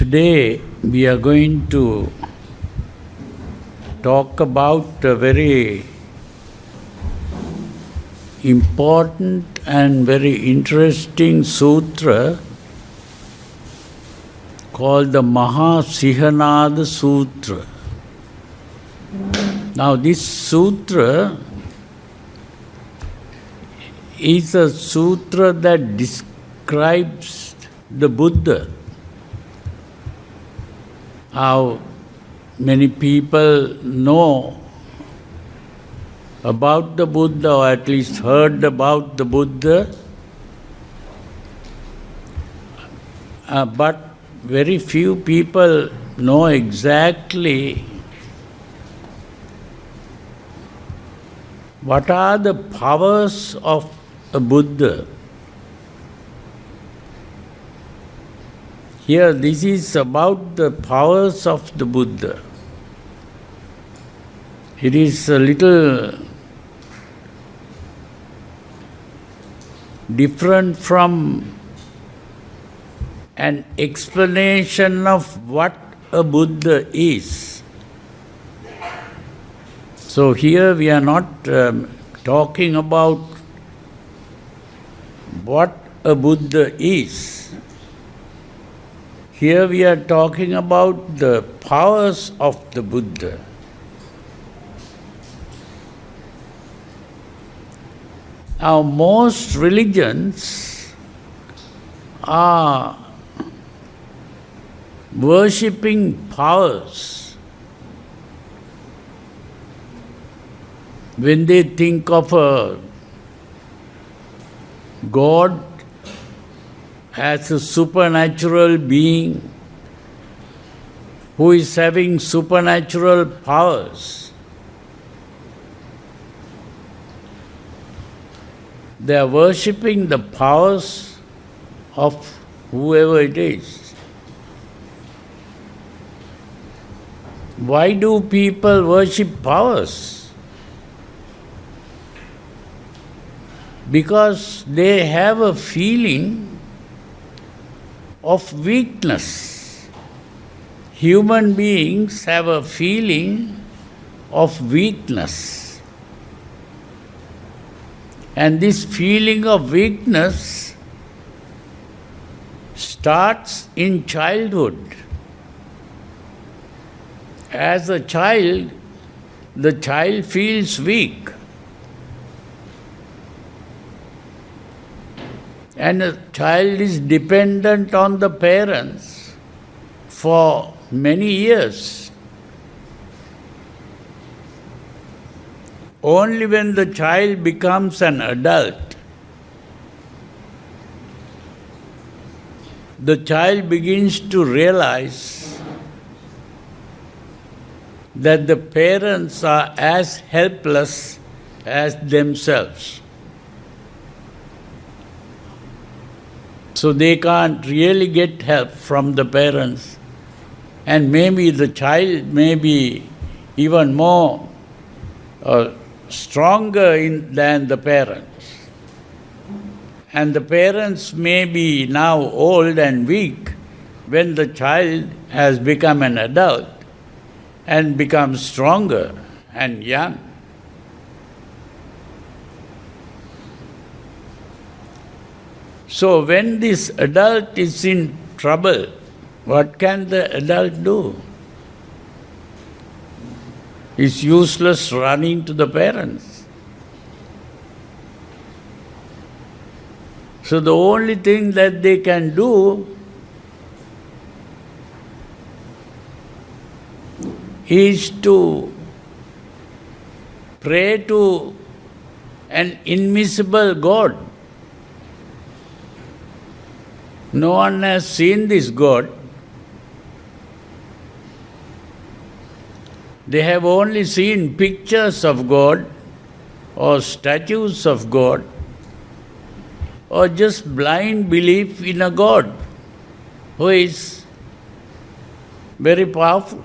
Today we are going to talk about a very important and very interesting sutra called the Mahasihanāda Sutra. Now this sutra is a sutra that describes the Buddha. How many people know about the Buddha, or at least heard about the Buddha, but very few people know exactly what are the powers of a Buddha. Here, this is about the powers of the Buddha. It is a little different from an explanation of what a Buddha is. So here we are not talking about what a Buddha is. Here we are talking about the powers of the Buddha. Now, most religions are worshipping powers. When they think of a God as a supernatural being who is having supernatural powers, they are worshipping the powers of whoever it is. Why do people worship powers? Because they have a feeling of weakness. Human beings have a feeling of weakness. And this feeling of weakness starts in childhood. As a child, the child feels weak. And a child is dependent on the parents for many years. Only when the child becomes an adult, the child begins to realize that the parents are as helpless as themselves. So they can't really get help from the parents. And maybe the child may be even more stronger than the parents. And the parents may be now old and weak when the child has become an adult and becomes stronger and young. So when this adult is in trouble, what can the adult do? It's useless running to the parents. So the only thing that they can do is to pray to an invisible God. No one has seen this God. They have only seen pictures of God or statues of God or just blind belief in a God who is very powerful.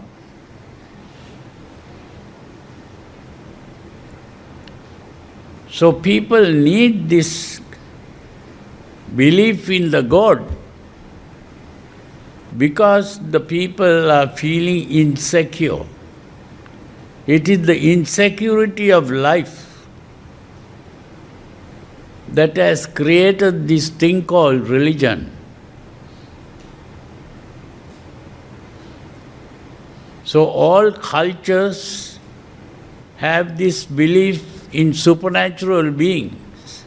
So people need this belief in the God because the people are feeling insecure. It is the insecurity of life that has created this thing called religion. So all cultures have this belief in supernatural beings.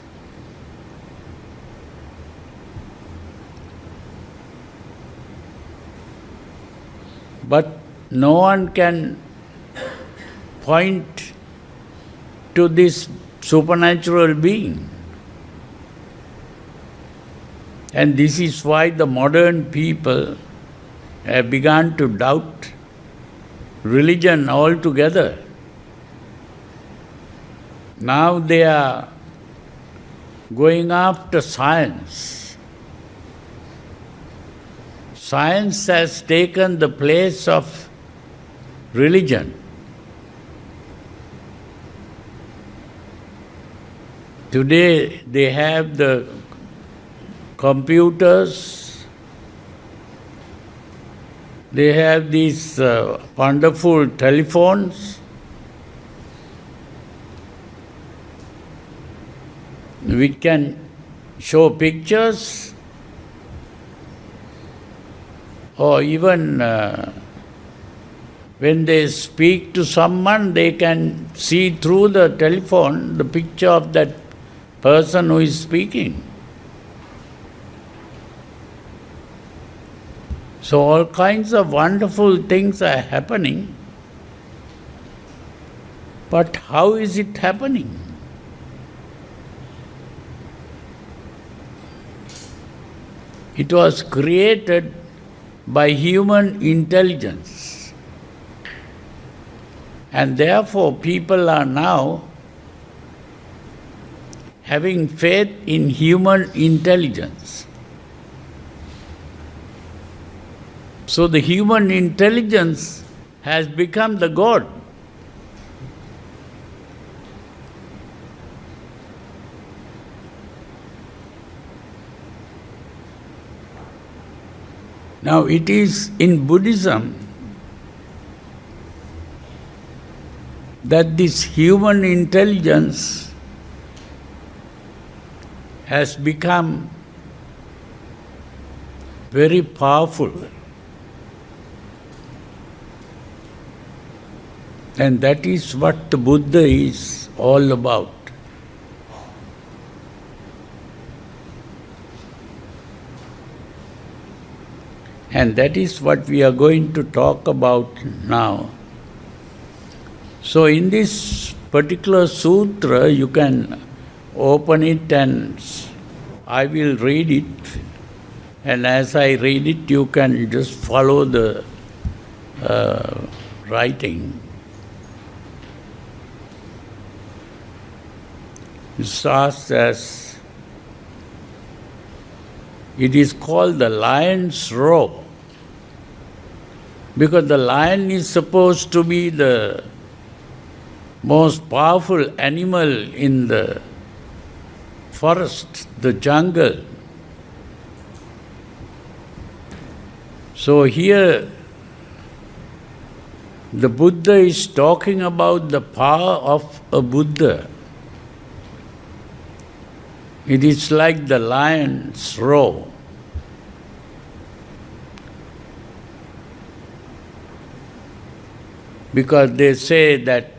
But no one can point to this supernatural being. And this is why the modern people have begun to doubt religion altogether. Now they are going after science. Science has taken the place of religion. Today they have the computers, they have these wonderful telephones. We can show pictures, or even when they speak to someone, they can see through the telephone the picture of that person who is speaking. So all kinds of wonderful things are happening. But how is it happening? It was created by human intelligence. And therefore people are now having faith in human intelligence. So the human intelligence has become the God. Now it is in Buddhism that this human intelligence has become very powerful. And that is what the Buddha is all about. And that is what we are going to talk about now. So in this particular sutra, you can open it and I will read it. And as I read it, you can just follow the writing. It starts as, it is called the lion's roar, because the lion is supposed to be the most powerful animal in the forest, the jungle. So here the Buddha is talking about the power of a Buddha. It is like the lion's roar. Because they say that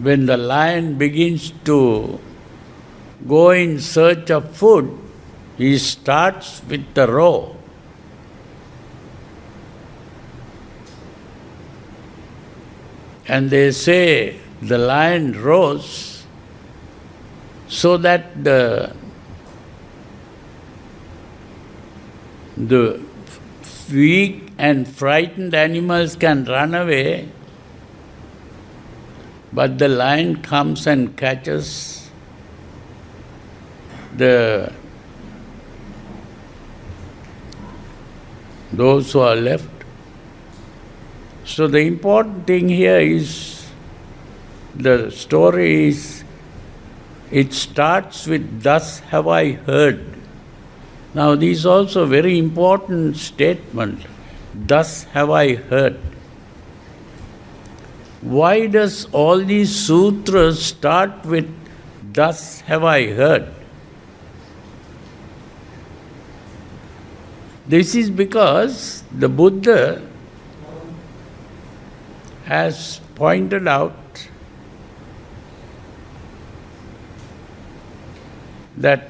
when the lion begins to go in search of food, he starts with the roar. And they say the lion roars so that the weak and frightened animals can run away, but the lion comes and catches those who are left. So the important thing here is, the story is, it starts with, "Thus have I heard." Now this is also a very important statement. thus have I heard. Why does all these sutras start with thus have I heard? This is because the Buddha has pointed out that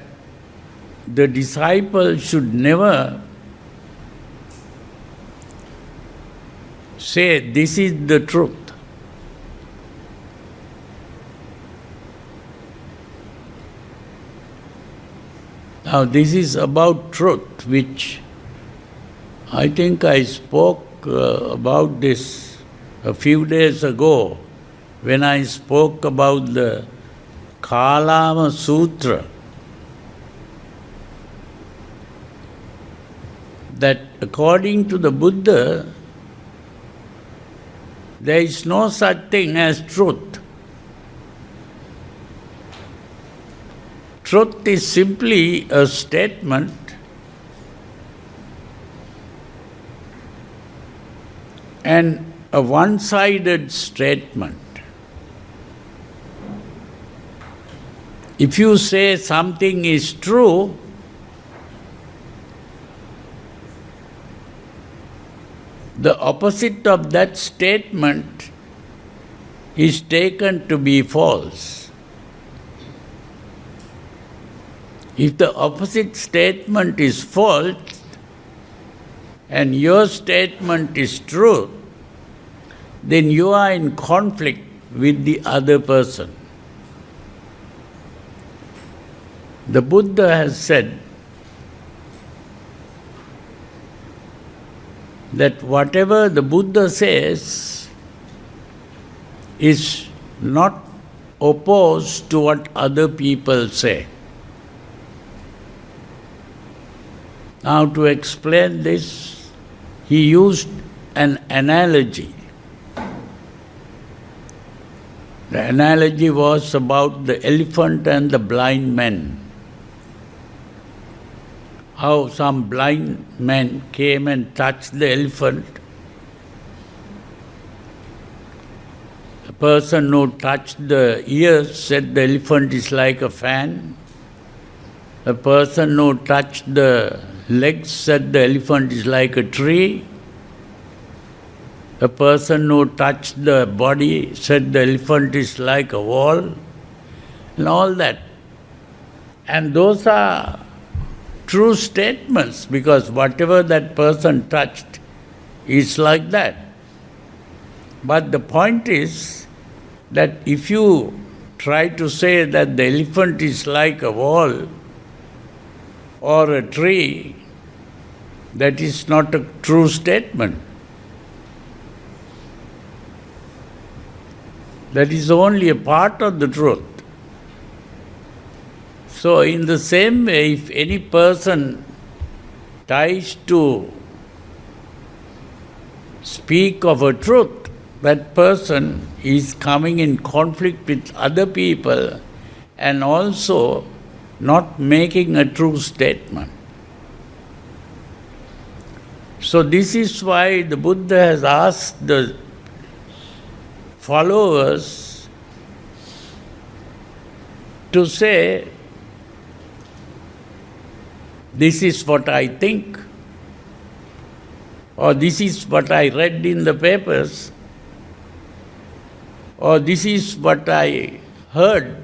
the disciple should never say, this is the truth. Now, this is about truth, which I think I spoke about this a few days ago when I spoke about the Kalama Sutra, that according to the Buddha, there is no such thing as truth. Truth is simply a statement and a one-sided statement. If you say something is true, the opposite of that statement is taken to be false. If the opposite statement is false and your statement is true, then you are in conflict with the other person. The Buddha has said that whatever the Buddha says is not opposed to what other people say. Now, to explain this, he used an analogy. The analogy was about the elephant and the blind man. How some blind men came and touched the elephant. The person who touched the ears said the elephant is like a fan. The person who touched the legs said the elephant is like a tree. The person who touched the body said the elephant is like a wall, and all that. And those are true statements, because whatever that person touched is like that. But the point is that if you try to say that the elephant is like a wall or a tree, that is not a true statement. That is only a part of the truth. So in the same way, if any person tries to speak of a truth, that person is coming in conflict with other people and also not making a true statement. So this is why the Buddha has asked the followers to say, this is what I think, or this is what I read in the papers, or this is what I heard.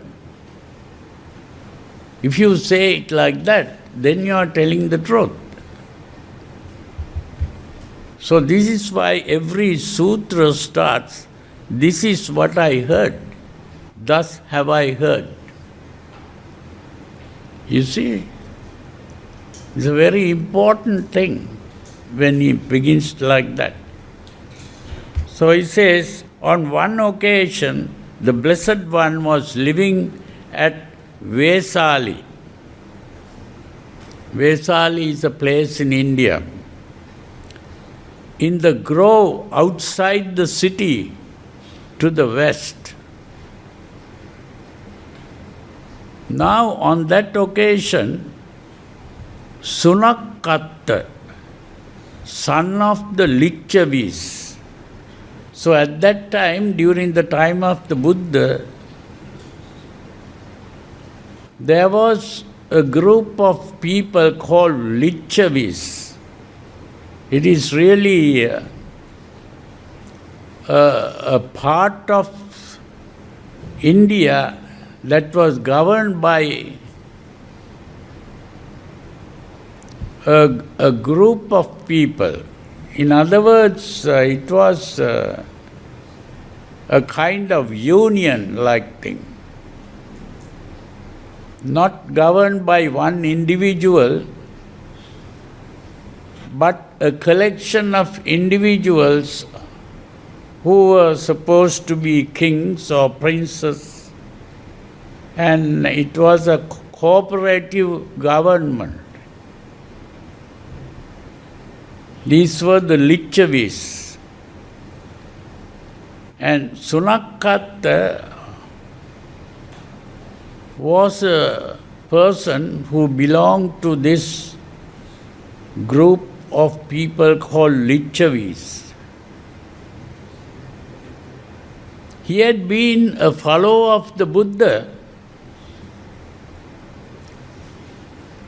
If you say it like that, then you are telling the truth. So this is why every sutra starts, this is what I heard, thus have I heard. You see, it's a very important thing when he begins like that. So he says, on one occasion, the Blessed One was living at Vesali. Vesali is a place in India. In the grove outside the city to the west. Now on that occasion, Sunakatta, son of the Lichavis. So at that time, during the time of the Buddha, there was a group of people called Lichavis. It is really a part of India that was governed by a group of people. In other words, it was a kind of union-like thing. Not governed by one individual, but a collection of individuals who were supposed to be kings or princes, and it was a cooperative government. These were the Lichavis. And Sunakatta was a person who belonged to this group of people called Lichavis. He had been a follower of the Buddha,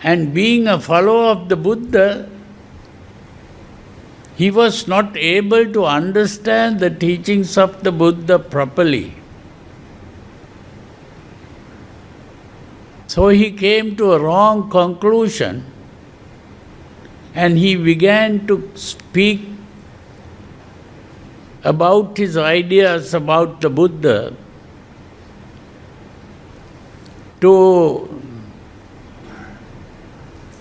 and being a follower of the Buddha, he was not able to understand the teachings of the Buddha properly. So he came to a wrong conclusion, and he began to speak about his ideas about the Buddha to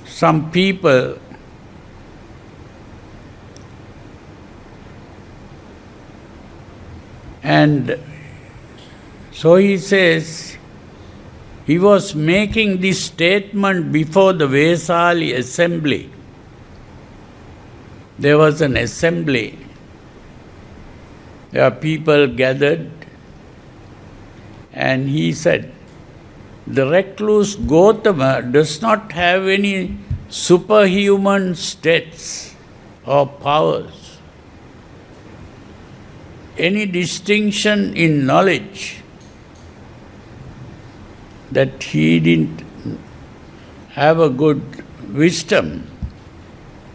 some people. And so he says, he was making this statement before the Vesali assembly. There was an assembly. There are people gathered, and he said, the recluse Gautama does not have any superhuman states or powers, any distinction in knowledge, that he didn't have a good wisdom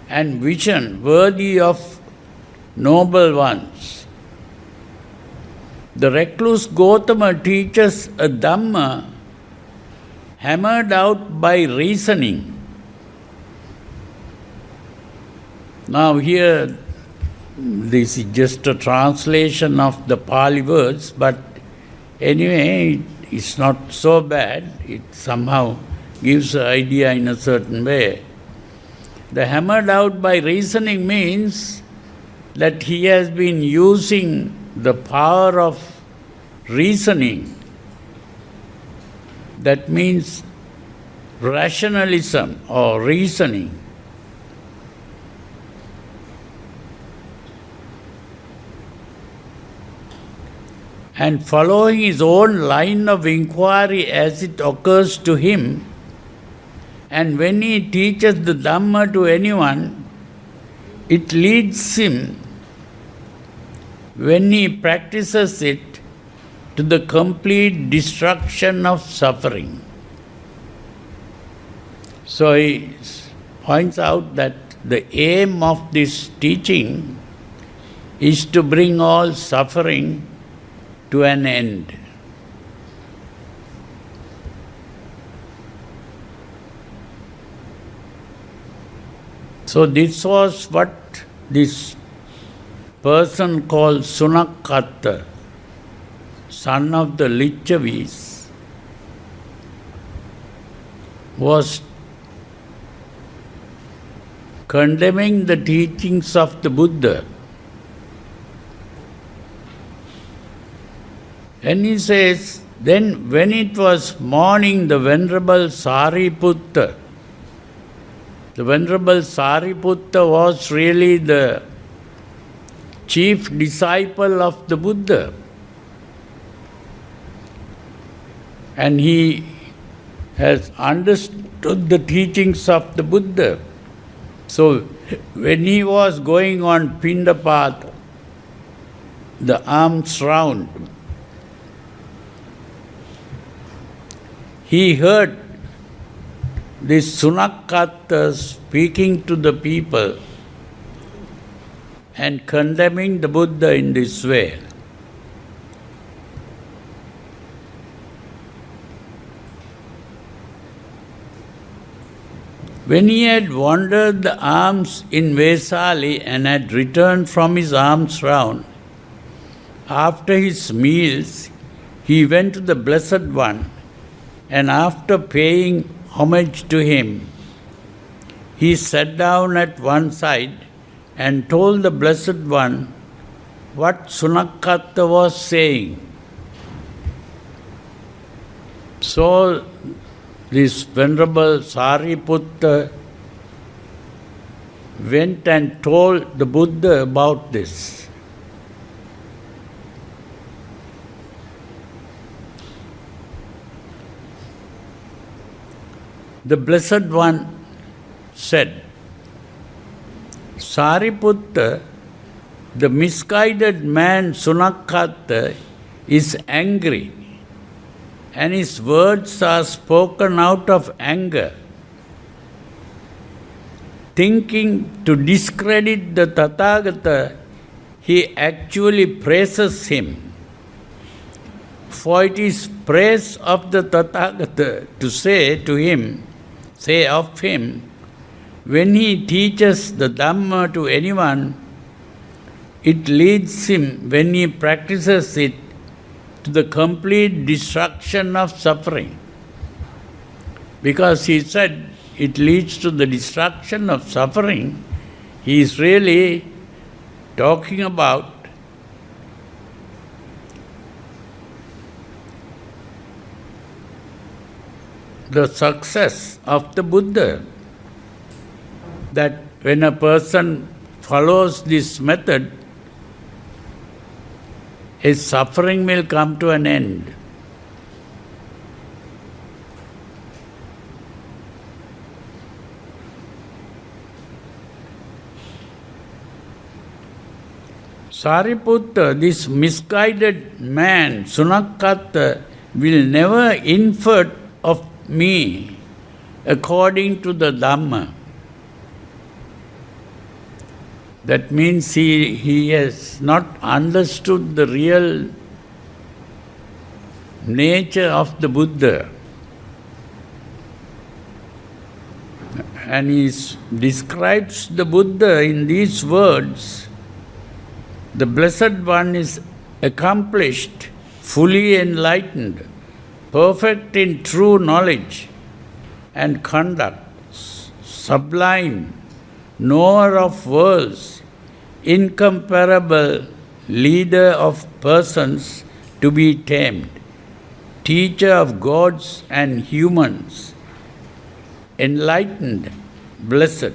and vision worthy of noble ones. The recluse Gautama teaches a Dhamma hammered out by reasoning. Now here, this is just a translation of the Pali words, but anyway, it's not so bad. It somehow gives an idea in a certain way. The hammered out by reasoning means that he has been using the power of reasoning. That means rationalism or reasoning. And following his own line of inquiry as it occurs to him, and when he teaches the Dhamma to anyone, it leads him, when he practices it, to the complete destruction of suffering. So he points out that the aim of this teaching is to bring all suffering to an end. So this was what this person called Sunakatta, son of the Lichavis, was condemning the teachings of the Buddha. And he says, then when it was morning, the Venerable Sariputta was really the chief disciple of the Buddha. And he has understood the teachings of the Buddha. So, when he was going on Pindapat, the arms round, he heard this Sunakata speaking to the people and condemning the Buddha in this way. When he had wandered the alms in Vesali and had returned from his alms round, after his meals, he went to the Blessed One, and after paying homage to him, he sat down at one side and told the Blessed One what Sunakata was saying. So, this Venerable Sariputta went and told the Buddha about this. The Blessed One said, Sariputta, the misguided man Sunakata is angry, and his words are spoken out of anger, thinking to discredit the Tathagata, he actually praises him. For it is praise of the Tathagata to say of him, when he teaches the Dhamma to anyone, it leads him, when he practices it, to the complete destruction of suffering. Because he said it leads to the destruction of suffering, he is really talking about the success of the Buddha. That when a person follows this method, his suffering will come to an end. Sariputta, this misguided man, Sunakata, will never infer of me according to the Dhamma. That means he has not understood the real nature of the Buddha. And he describes the Buddha in these words. The Blessed One is accomplished, fully enlightened, perfect in true knowledge and conduct, sublime, knower of worlds, incomparable, leader of persons to be tamed, teacher of gods and humans, enlightened, blessed.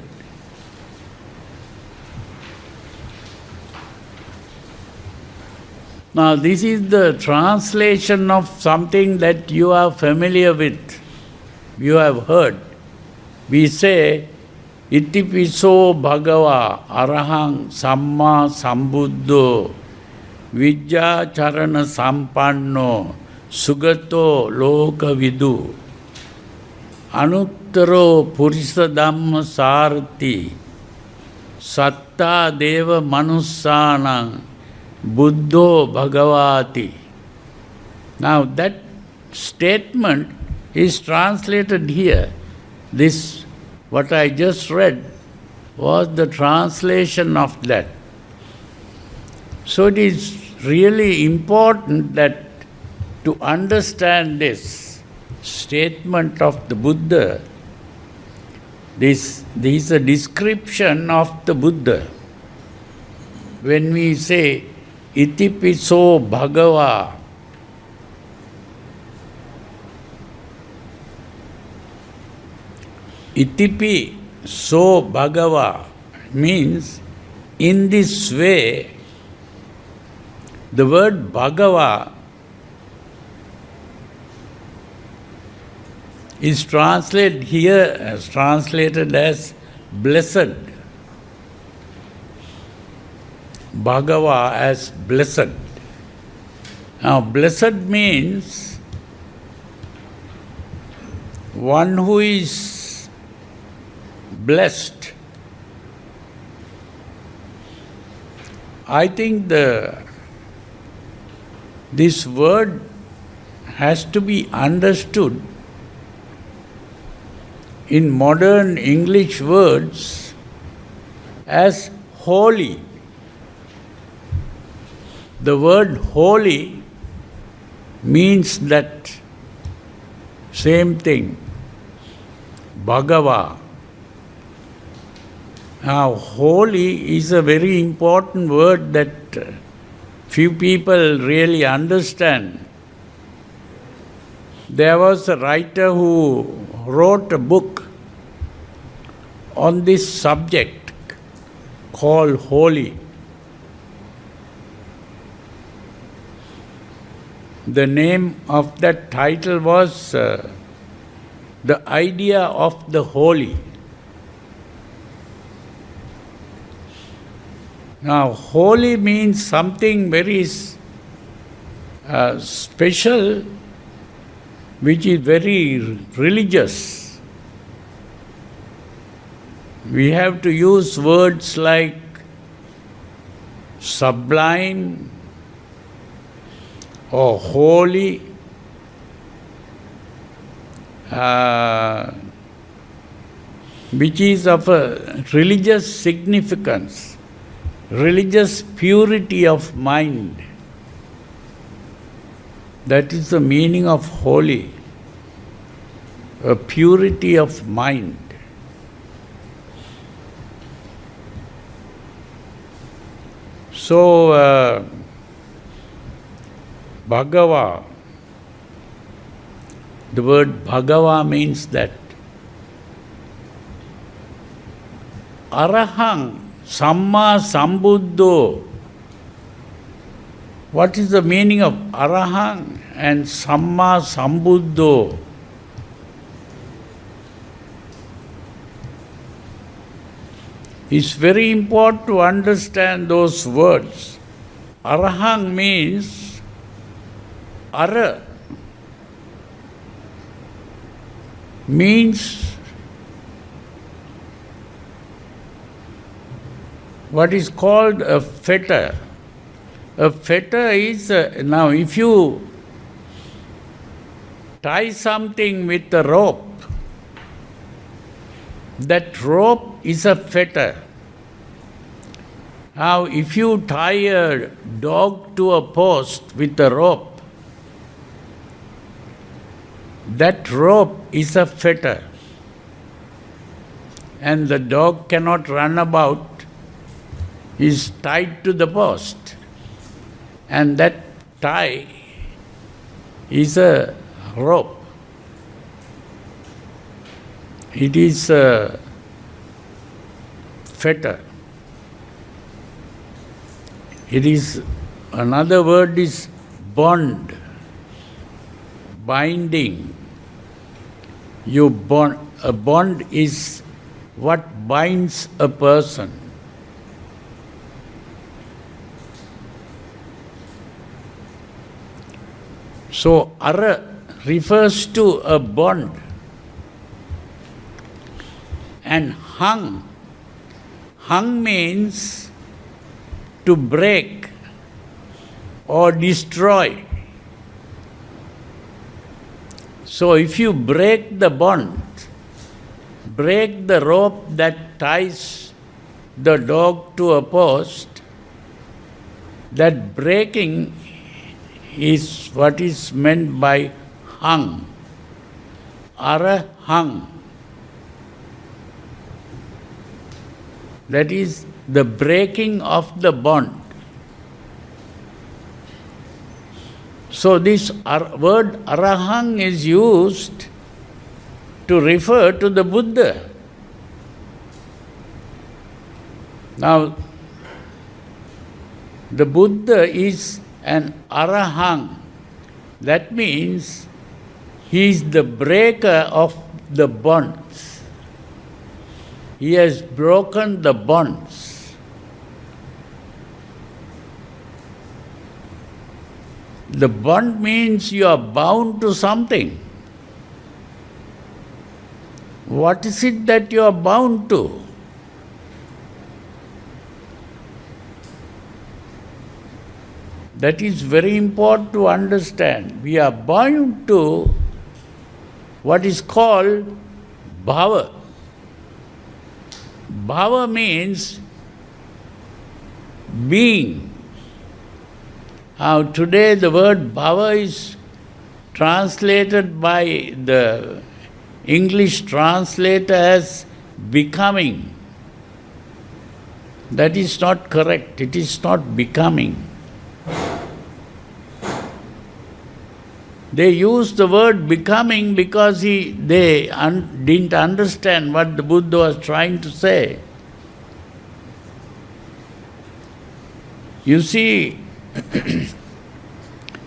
Now, this is the translation of something that you are familiar with, you have heard. We say, Itipiso Bhagava Arahang Samma Sambuddho Vijja Charana Sampanno Sugato Loka Vidu Anuttaro Purisa Dhamma Sarati Satta Deva Manussanang Buddho Bhagavati. Now that statement is translated here. This, what I just read, was the translation of that. So it is really important that to understand this statement of the Buddha, this is a description of the Buddha. When we say, Itipiso Bhagava, Itipi so Bhagava means in this way. The word Bhagava is translated here as blessed. Bhagava as blessed. Now, blessed means one who is blessed. I think this word has to be understood in modern English words as holy. The word holy means that same thing, Bhagava. Now, holy is a very important word that few people really understand. There was a writer who wrote a book on this subject called Holy. The name of that title was The Idea of the Holy. Now, holy means something very special, which is very religious. We have to use words like sublime or holy, which is of a religious significance, religious purity of mind. That is the meaning of holy, a purity of mind. So, Bhagava, the word Bhagava means that Arahang Samma Sambuddho. What is the meaning of Arahang and Samma Sambuddho? It's very important to understand those words. Arahang means Ara means what is called a fetter. A fetter is, now if you tie something with a rope, that rope is a fetter. Now if you tie a dog to a post with a rope, that rope is a fetter. And the dog cannot run about, is tied to the post. And that tie is a rope. It is a fetter. It is, another word is bond, binding. You bond, a bond is what binds a person. So, Ara refers to a bond. And Hang means to break or destroy. So, if you break the bond, break the rope that ties the dog to a post, that breaking is what is meant by hang. Arahang. That is the breaking of the bond. So this word Arahang is used to refer to the Buddha. Now, the Buddha is an Arahang. That means he is the breaker of the bonds. he has broken the bonds. The bond means you are bound to something. What is it that you are bound to? That is very important to understand. We are bound to what is called bhava. Bhava means being. Now today the word bhava is translated by the English translator as becoming. That is not correct. It is not becoming. They used the word becoming because they didn't understand what the Buddha was trying to say. You see,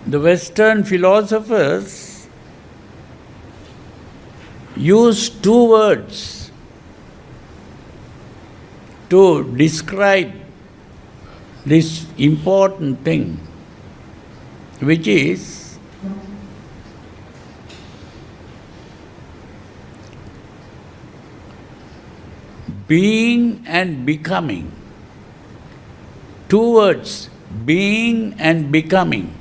the Western philosophers use two words to describe this important thing, which is being and becoming. Two words, being and becoming.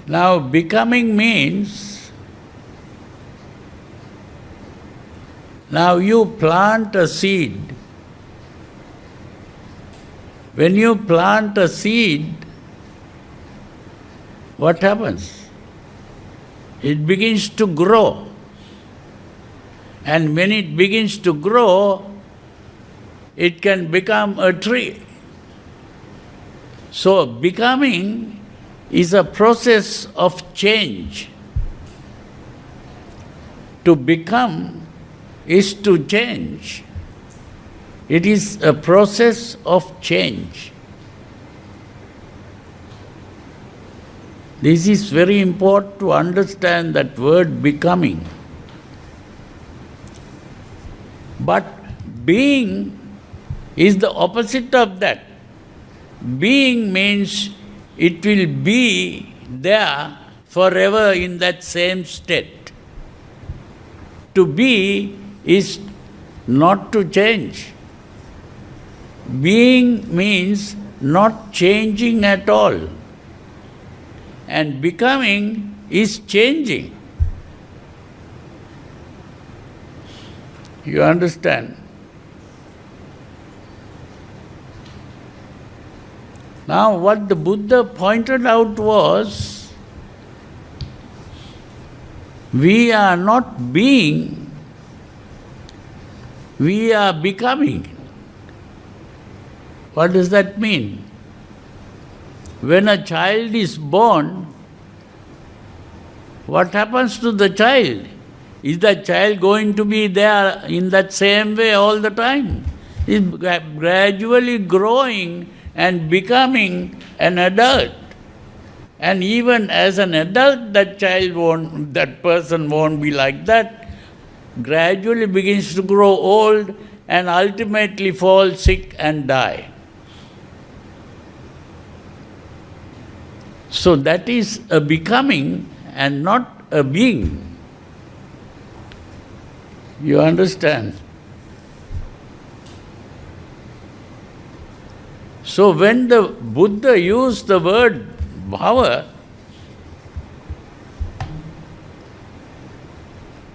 Now, becoming means, now you plant a seed. When you plant a seed, what happens? It begins to grow. And when it begins to grow, it can become a tree. So, becoming is a process of change. To become is to change. It is a process of change. This is very important to understand that word becoming. But being is the opposite of that. Being means it will be there forever in that same state. To be is not to change. Being means not changing at all. And becoming is changing. You understand? Now, what the Buddha pointed out was, we are not being, we are becoming. What does that mean? When a child is born, what happens to the child? Is the child going to be there in that same way all the time? He is gradually growing and becoming an adult. And even as an adult, that person won't be like that. Gradually begins to grow old and ultimately fall sick and die. So that is a becoming and not a being. You understand? So when the Buddha used the word bhava,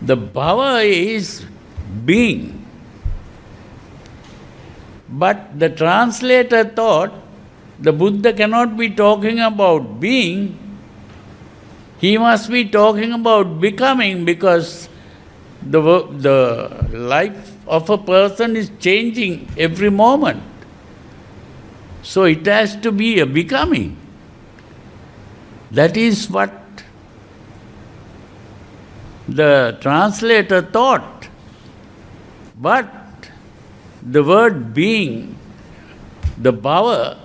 the bhava is being. But the translator thought the Buddha cannot be talking about being, he must be talking about becoming, because the life of a person is changing every moment. So it has to be a becoming. That is what the translator thought. But the word being, the bhava,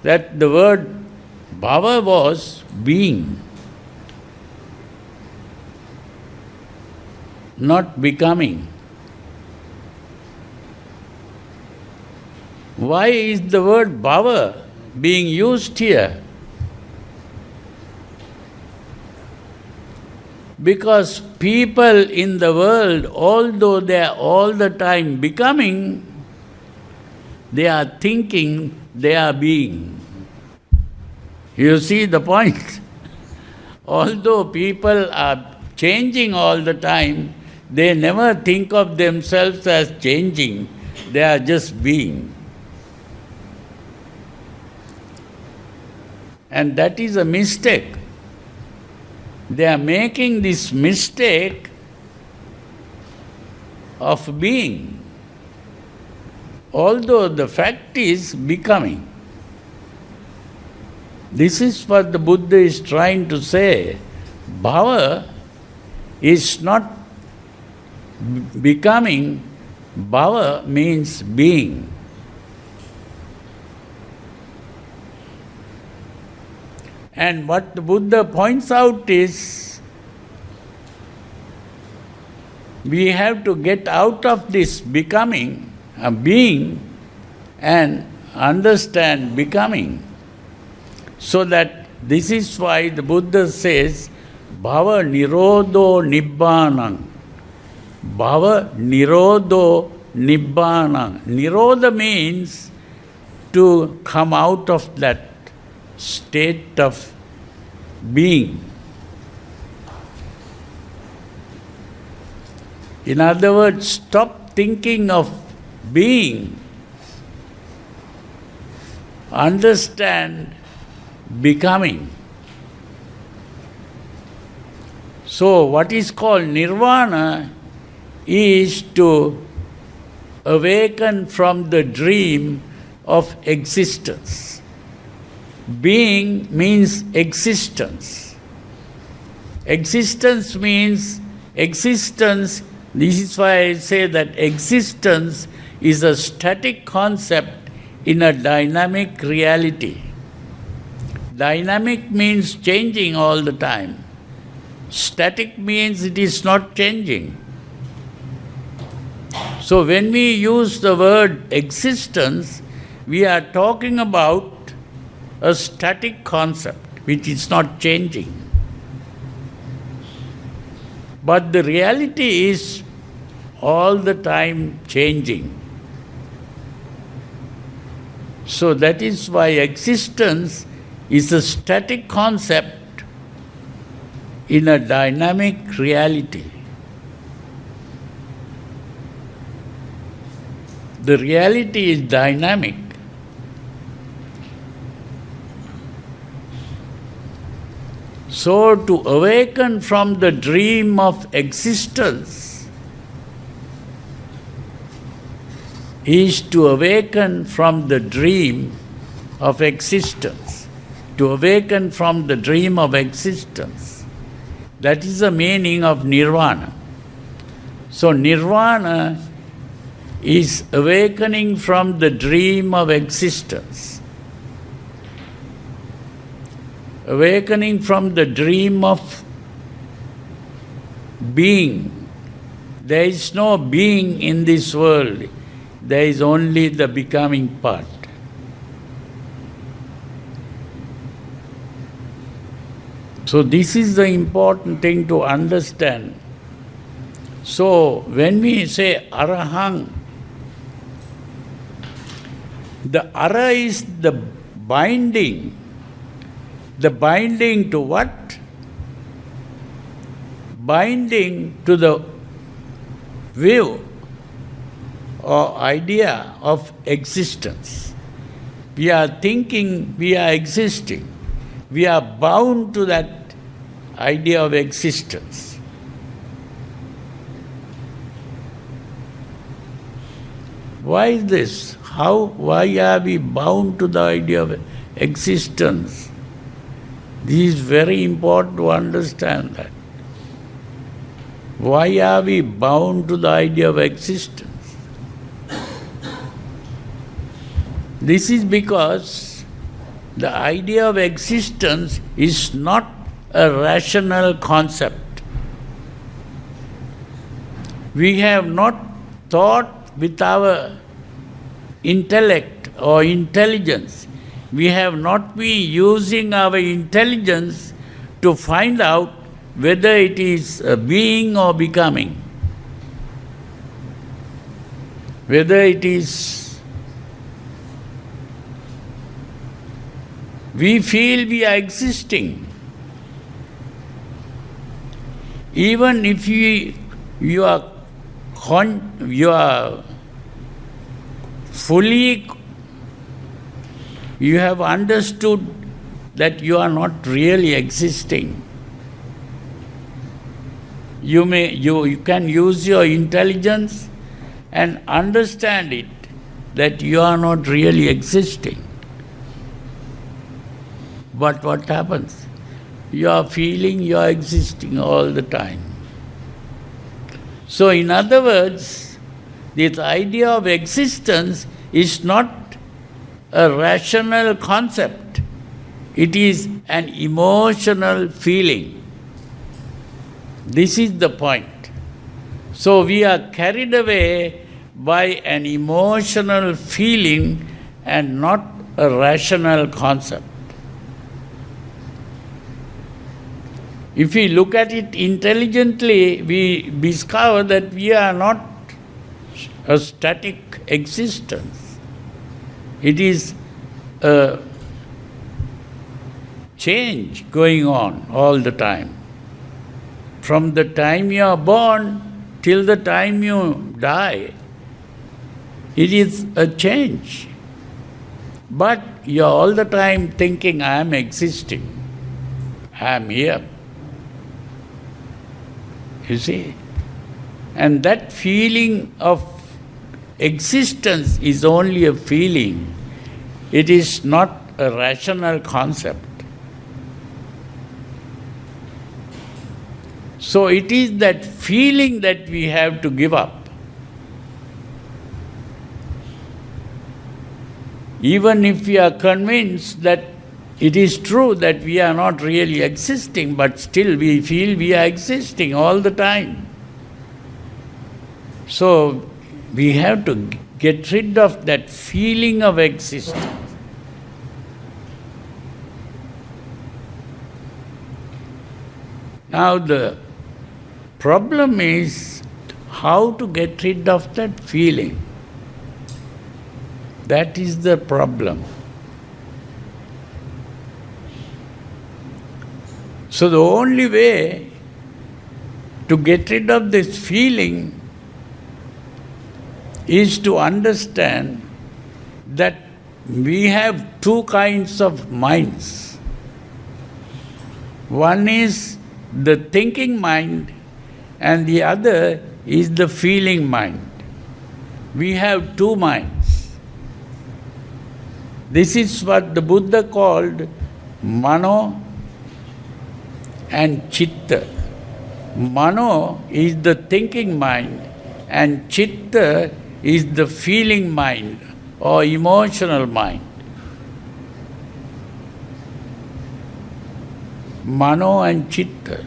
that the word bhava was being. not becoming. Why is the word bhava being used here? Because people in the world, although they are all the time becoming, they are thinking they are being. You see the point? Although people are changing all the time, they never think of themselves as changing, they are just being. And that is a mistake. They are making this mistake of being, although the fact is becoming. This is what the Buddha is trying to say. Bhava is not becoming, bhava means being. And what the Buddha points out is, we have to get out of this becoming, being, and understand becoming. So that this is why the Buddha says, Bhava Nirodho Nibbanam. Bhava Nirodho Nibbanam. Nirodha means to come out of that state of being. In other words, stop thinking of being. Understand becoming. So, what is called nirvana is to awaken from the dream of existence. Being means existence. Existence means existence. This is why I say that existence is a static concept in a dynamic reality. Dynamic means changing all the time. Static means it is not changing. So when we use the word existence, we are talking about a static concept which is not changing. But the reality is all the time changing. So that is why existence is a static concept in a dynamic reality. The reality is dynamic. So to awaken from the dream of existence is to awaken from the dream of existence. To awaken from the dream of existence. That is the meaning of nirvana. So nirvana is awakening from the dream of existence. Awakening from the dream of being. There is no being in this world. There is only the becoming part. So this is the important thing to understand. So when we say arahang, the ara is the binding. The binding to what? Binding to the view or idea of existence. We are thinking we are existing. We are bound to that idea of existence. Why is this? Why are we bound to the idea of existence? This is very important to understand that. Why are we bound to the idea of existence? This is because the idea of existence is not a rational concept. We have not thought with our intellect or intelligence. We have not been using our intelligence to find out whether it is a being or becoming. Whether it is, we feel we are existing. Even if you are fully, you have understood that you are not really existing. You can use your intelligence and understand it, that you are not really existing. But what happens? You are feeling you are existing all the time. So in other words, this idea of existence is not a rational concept. It is an emotional feeling. This is the point. So we are carried away by an emotional feeling and not a rational concept. If we look at it intelligently, we discover that we are not a static existence. It is a change going on all the time. From the time you are born till the time you die, it is a change. But you are all the time thinking, I am existing, I am here. You see? And that feeling of existence is only a feeling. It is not a rational concept. So it is that feeling that we have to give up. Even if we are convinced that it is true that we are not really existing, but still we feel we are existing all the time. So we have to get rid of that feeling of existence. Now the problem is how to get rid of that feeling. That is the problem. So the only way to get rid of this feeling is to understand that we have two kinds of minds. One is the thinking mind and the other is the feeling mind. We have two minds. This is what the Buddha called Mano and Chitta. Mano is the thinking mind and Chitta is the feeling mind or emotional mind. Mano and Chitta.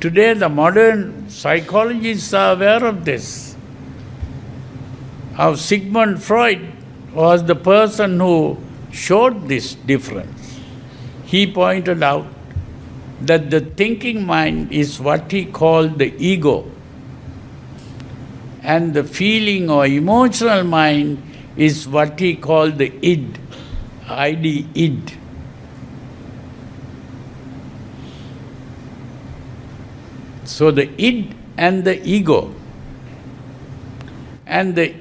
Today the modern psychologists are aware of this. How Sigmund Freud was the person who showed this difference. He pointed out that the thinking mind is what he called the ego, and the feeling or emotional mind is what he called the id, id. So the id and the ego. And the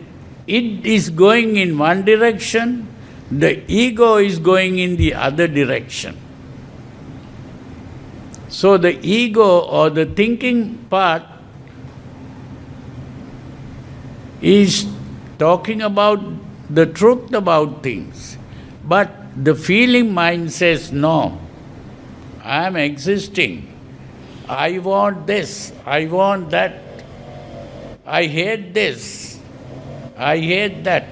id is going in one direction, the ego is going in the other direction. So the ego or the thinking part is talking about the truth about things. But the feeling mind says, no, I am existing. I want this, I want that. I hate this, I hate that.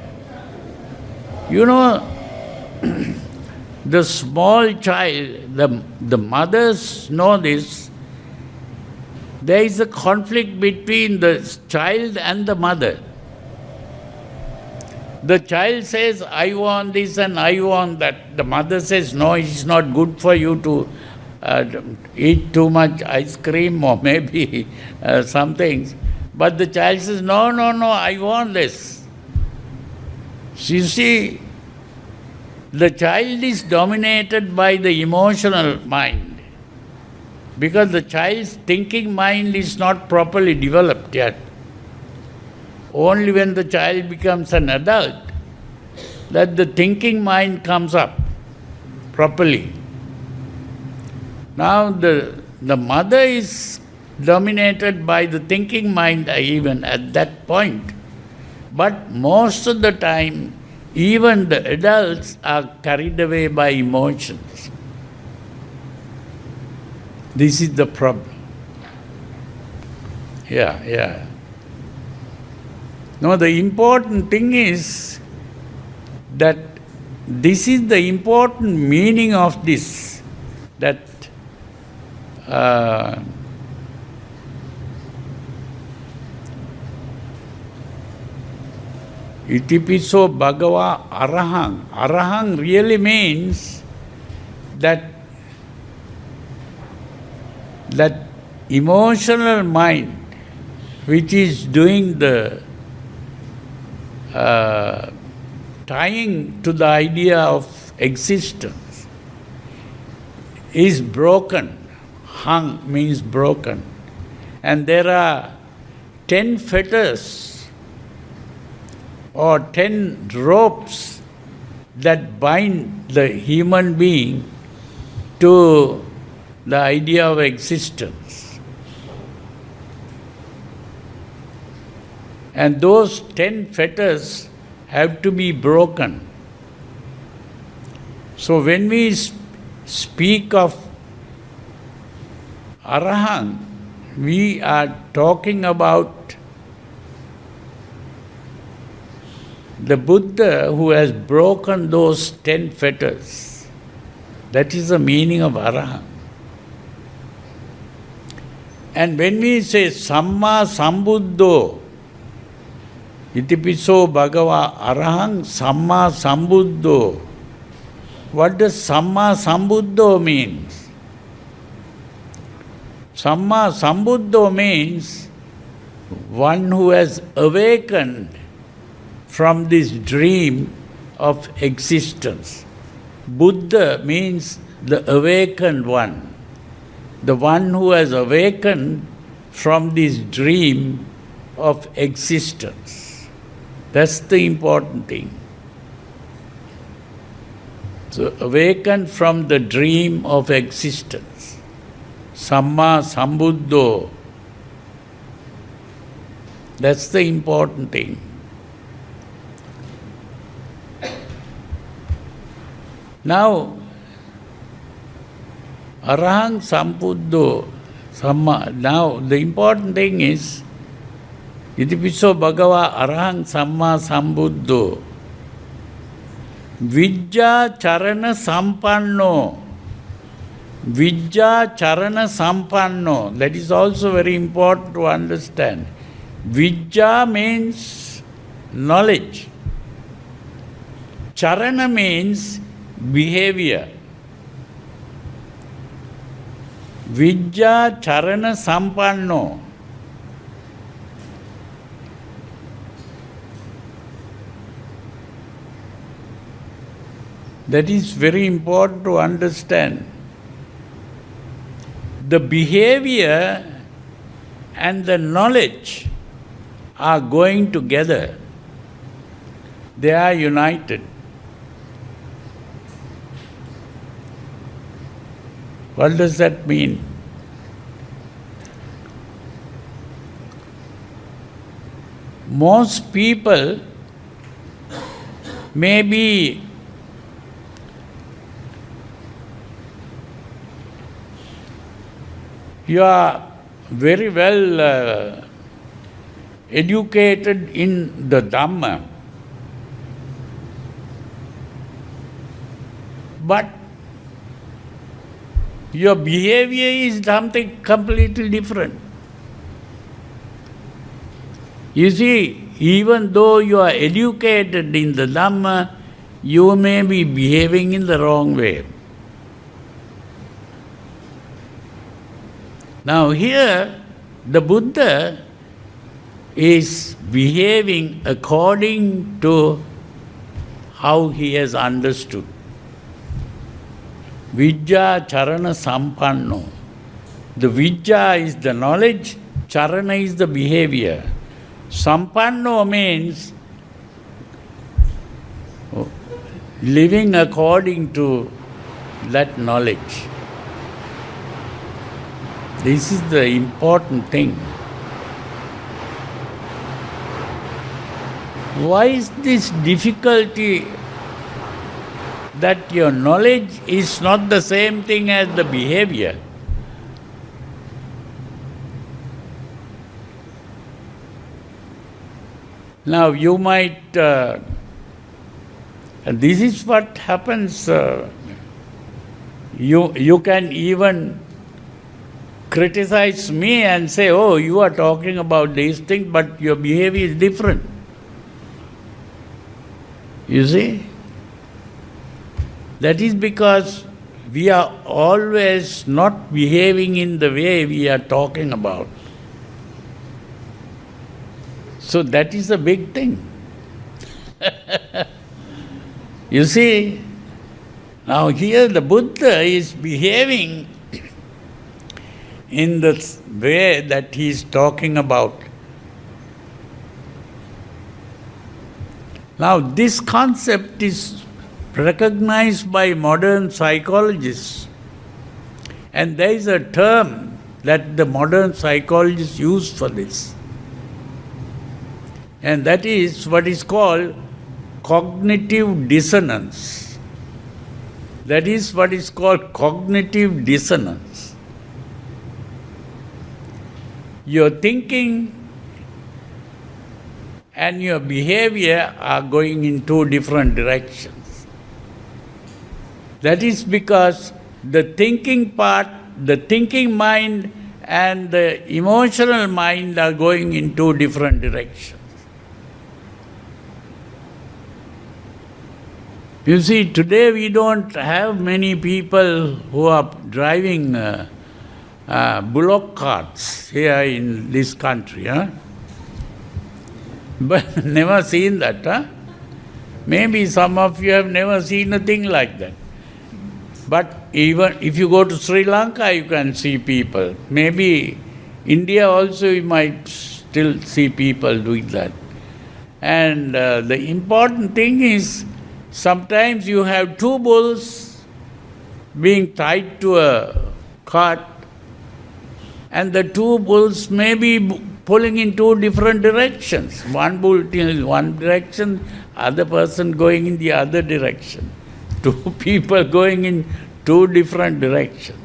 You know, the small child, the mothers know this. There is a conflict between the child and the mother. The child says, I want this and I want that. The mother says, no, it's not good for you to eat too much ice cream or maybe some things. But the child says, no, I want this. So you see, the child is dominated by the emotional mind because the child's thinking mind is not properly developed yet. Only when the child becomes an adult that the thinking mind comes up properly. Now the mother is dominated by the thinking mind even at that point. But most of the time, even the adults are carried away by emotions. This is the problem. Yeah. No, the important thing is that this is the important meaning of this, that Itipiso Bhagava Arahang. Arahang really means that emotional mind which is doing the tying to the idea of existence is broken. Hang means broken. And there are 10 fetters or 10 ropes that bind the human being to the idea of existence. And those 10 fetters have to be broken. So when we speak of Arahant, we are talking about the Buddha who has broken those 10 fetters. That is the meaning of Arahant. And when we say Samma Sambuddho, Itipiso Bhagava Arahang Samma Sambuddho, what does Samma Sambuddho means? Samma Sambuddho means one who has awakened from this dream of existence. Buddha means the awakened one, the one who has awakened from this dream of existence. That's the important thing. So, awakened from the dream of existence. Samma Sambuddho. That's the important thing. Now, Arahang Sambuddho, Samma. Now, the important thing is, Itipiso Bhagava Arahang Samma Sambuddho, Vijja Charana Sampanno. Vijja Charana Sampanno. That is also very important to understand. Vijja means knowledge. Charana means behavior. Vijja Charana Sampanno. That is very important to understand. The behavior and the knowledge are going together. They are united. What does that mean? Most people maybe you are very well educated in the Dhamma, but your behavior is something completely different. You see, even though you are educated in the Dhamma, you may be behaving in the wrong way. Now here, the Buddha is behaving according to how he has understood. Vijja charana sampanno. The vijja is the knowledge, charana is the behavior. Sampanno means living according to that knowledge. This is the important thing. Why is this difficulty that your knowledge is not the same thing as the behavior? Now you might, this is what happens, you can even criticize me and say, oh, you are talking about these things, but your behavior is different. You see? That is because we are always not behaving in the way we are talking about. So that is a big thing. You see, now here the Buddha is behaving in the way that he is talking about. Now this concept is recognized by modern psychologists, and there is a term that the modern psychologists use for this, and that is what is called cognitive dissonance. That is what is called cognitive dissonance. Your thinking and your behavior are going in two different directions. That is because the thinking part, the thinking mind and the emotional mind are going in two different directions. You see, today we don't have many people who are driving bullock carts here in this country. But never seen that. Maybe some of you have never seen a thing like that. But even if you go to Sri Lanka, you can see people. Maybe India also you might still see people doing that. And the important thing is, sometimes you have two bulls being tied to a cart, and the two bulls may be pulling in two different directions. One bull in one direction, other person going in the other direction. Two people going in two different directions.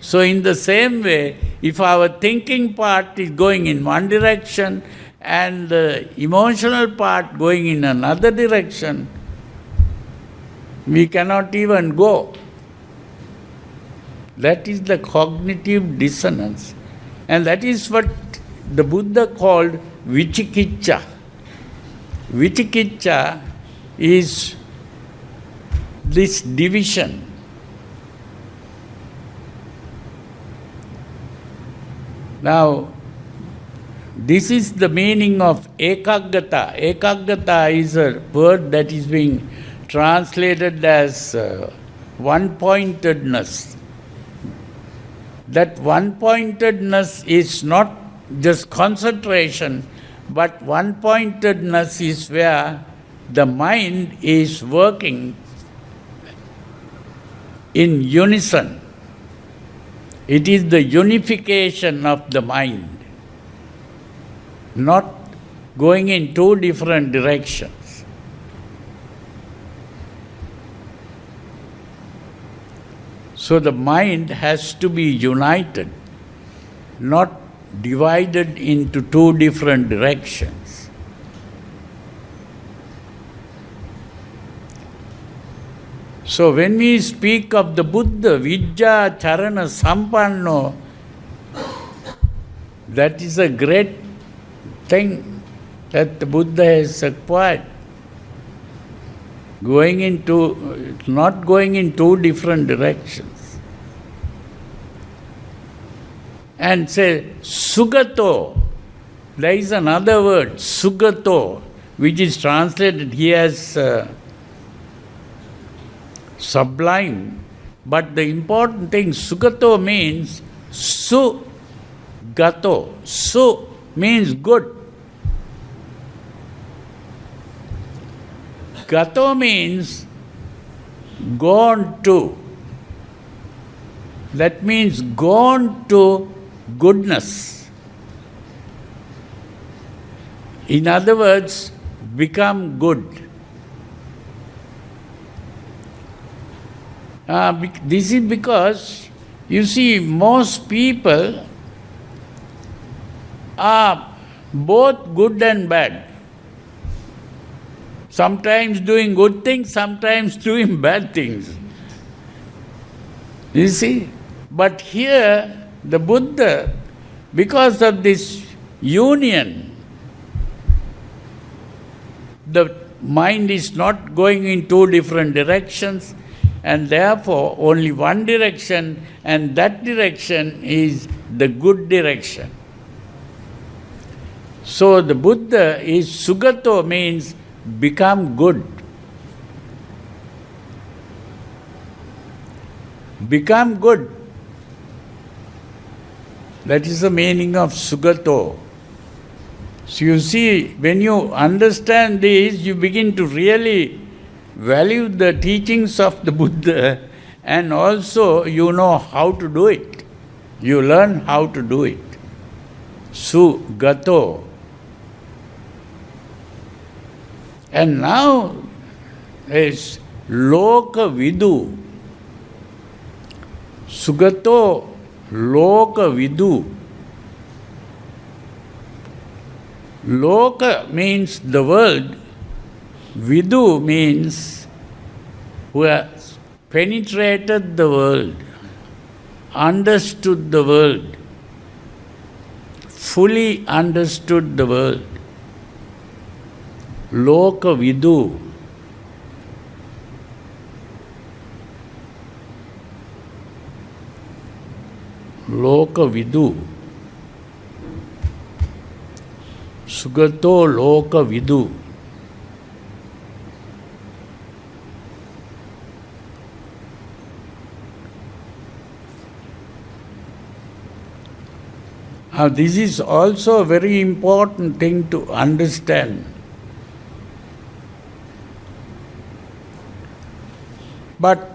So in the same way, if our thinking part is going in one direction and the emotional part going in another direction, we cannot even go. That is the cognitive dissonance. And that is what the Buddha called vicikiccha. Vicikiccha is this division. Now, this is the meaning of ekaggata. Ekaggata is a word that is being translated as one-pointedness. That one-pointedness is not just concentration, but one-pointedness is where the mind is working in unison. It is the unification of the mind, not going in two different directions. So the mind has to be united, not divided into two different directions. So when we speak of the Buddha, Vijja Charana Sampanno, that is a great thing that the Buddha has acquired. Not going in two different directions. And say, Sugato. There is another word, Sugato, which is translated here as sublime. But the important thing, Sugato means Su-gato. Su means good. Gato means gone to. That means gone to goodness. In other words, become good. This is because, you see, most people are both good and bad. Sometimes doing good things, sometimes doing bad things. You see? But here, the Buddha, because of this union, the mind is not going in two different directions, and therefore only one direction, and that direction is the good direction. So the Buddha is Sugato, means become good. Become good. That is the meaning of Sugato. So you see, when you understand this, you begin to really value the teachings of the Buddha, and also you know how to do it. You learn how to do it. Sugato. And now is Loka Vidu. Sugato Loka Vidu. Loka means the world. Vidu means who has penetrated the world, understood the world, fully understood the world. Loka Vidu. Loka Vidu. Sugato Loka Vidu. Now, this is also a very important thing to understand. But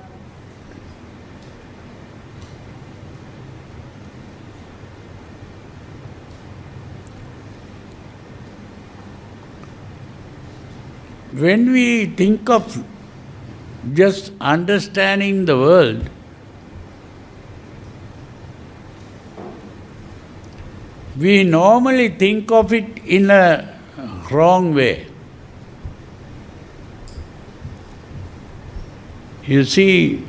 when we think of just understanding the world, we normally think of it in a wrong way. You see,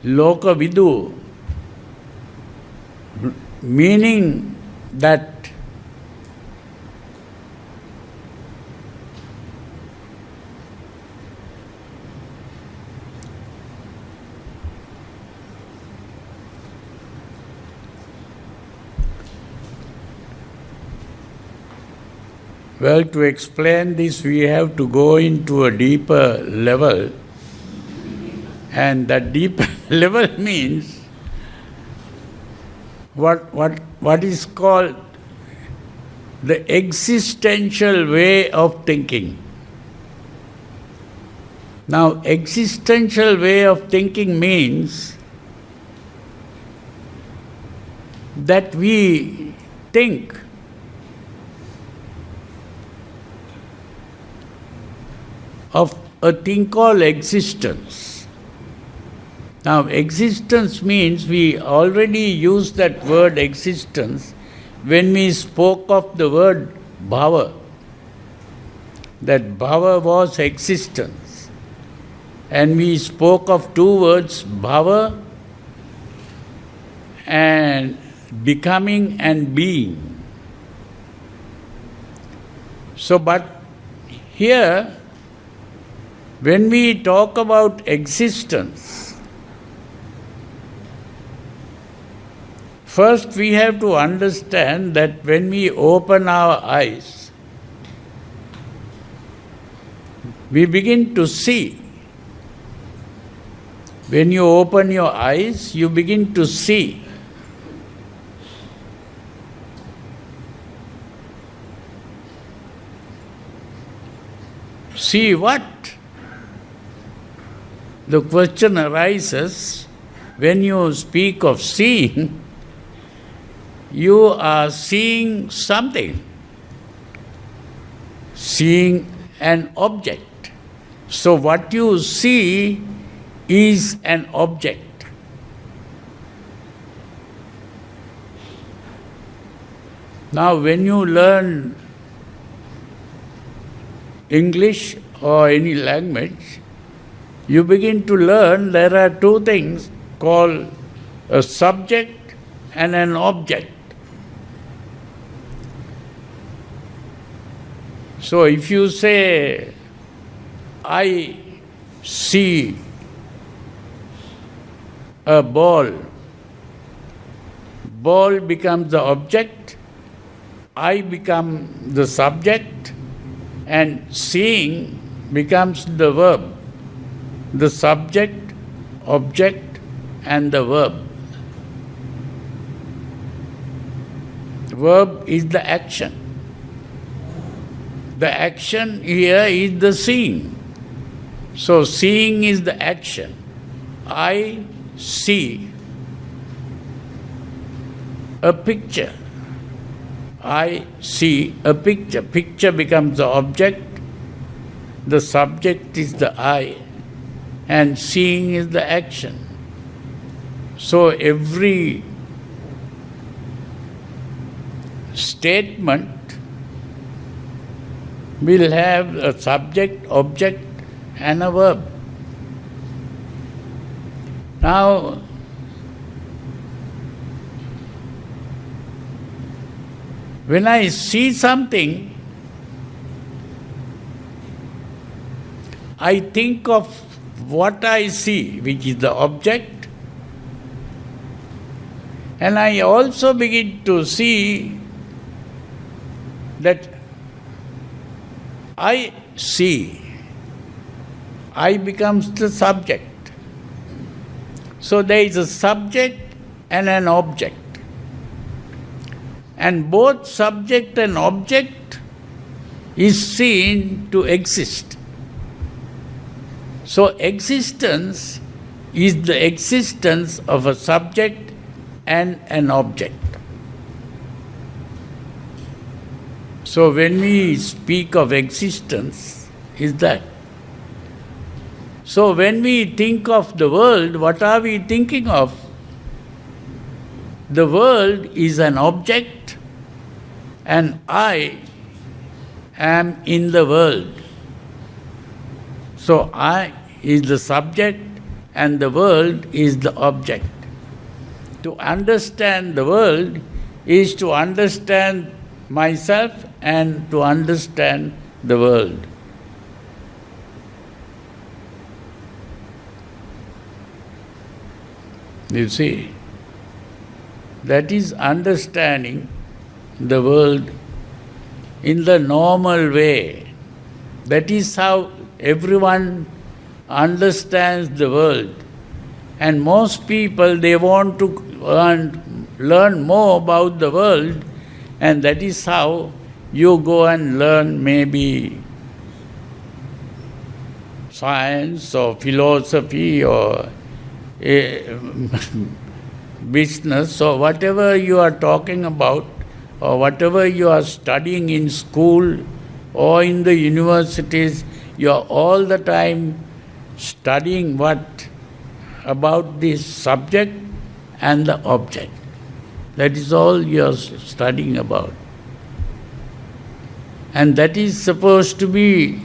Loka Vidu, meaning that well, to explain this, we have to go into a deeper level. And that deeper level means what is called the existential way of thinking. Now, existential way of thinking means that we think of a thing called existence. Now, existence means we already used that word existence when we spoke of the word bhava. That bhava was existence. And we spoke of two words, bhava and becoming and being. But here, when we talk about existence, first we have to understand that when we open our eyes, we begin to see. When you open your eyes, you begin to see. See what? The question arises, when you speak of seeing, you are seeing something, seeing an object. So what you see is an object. Now when you learn English or any language, you begin to learn there are two things called a subject and an object. So if you say, I see a ball, ball becomes the object, I become the subject, and seeing becomes the verb. The subject, object, and the verb. The verb is the action. The action here is the seeing. So seeing is the action. I see a picture. I see a picture. Picture becomes the object. The subject is the I. And seeing is the action. So every statement will have a subject, object, and a verb. Now, when I see something, I think of what I see, which is the object, and I also begin to see that I see. I becomes the subject. So there is a subject and an object. And both subject and object is seen to exist. So existence is the existence of a subject and an object. So when we speak of existence, is that. So when we think of the world, what are we thinking of? The world is an object and I am in the world. So I is the subject and the world is the object. To understand the world is to understand myself and to understand the world. You see, that is understanding the world in the normal way. That is how everyone understands the world. And most people, they want to learn more about the world, and that is how you go and learn maybe science or philosophy or business or whatever you are talking about or whatever you are studying in school or in the universities, you are all the time studying what? About this subject and the object. That is all you are studying about. And that is supposed to be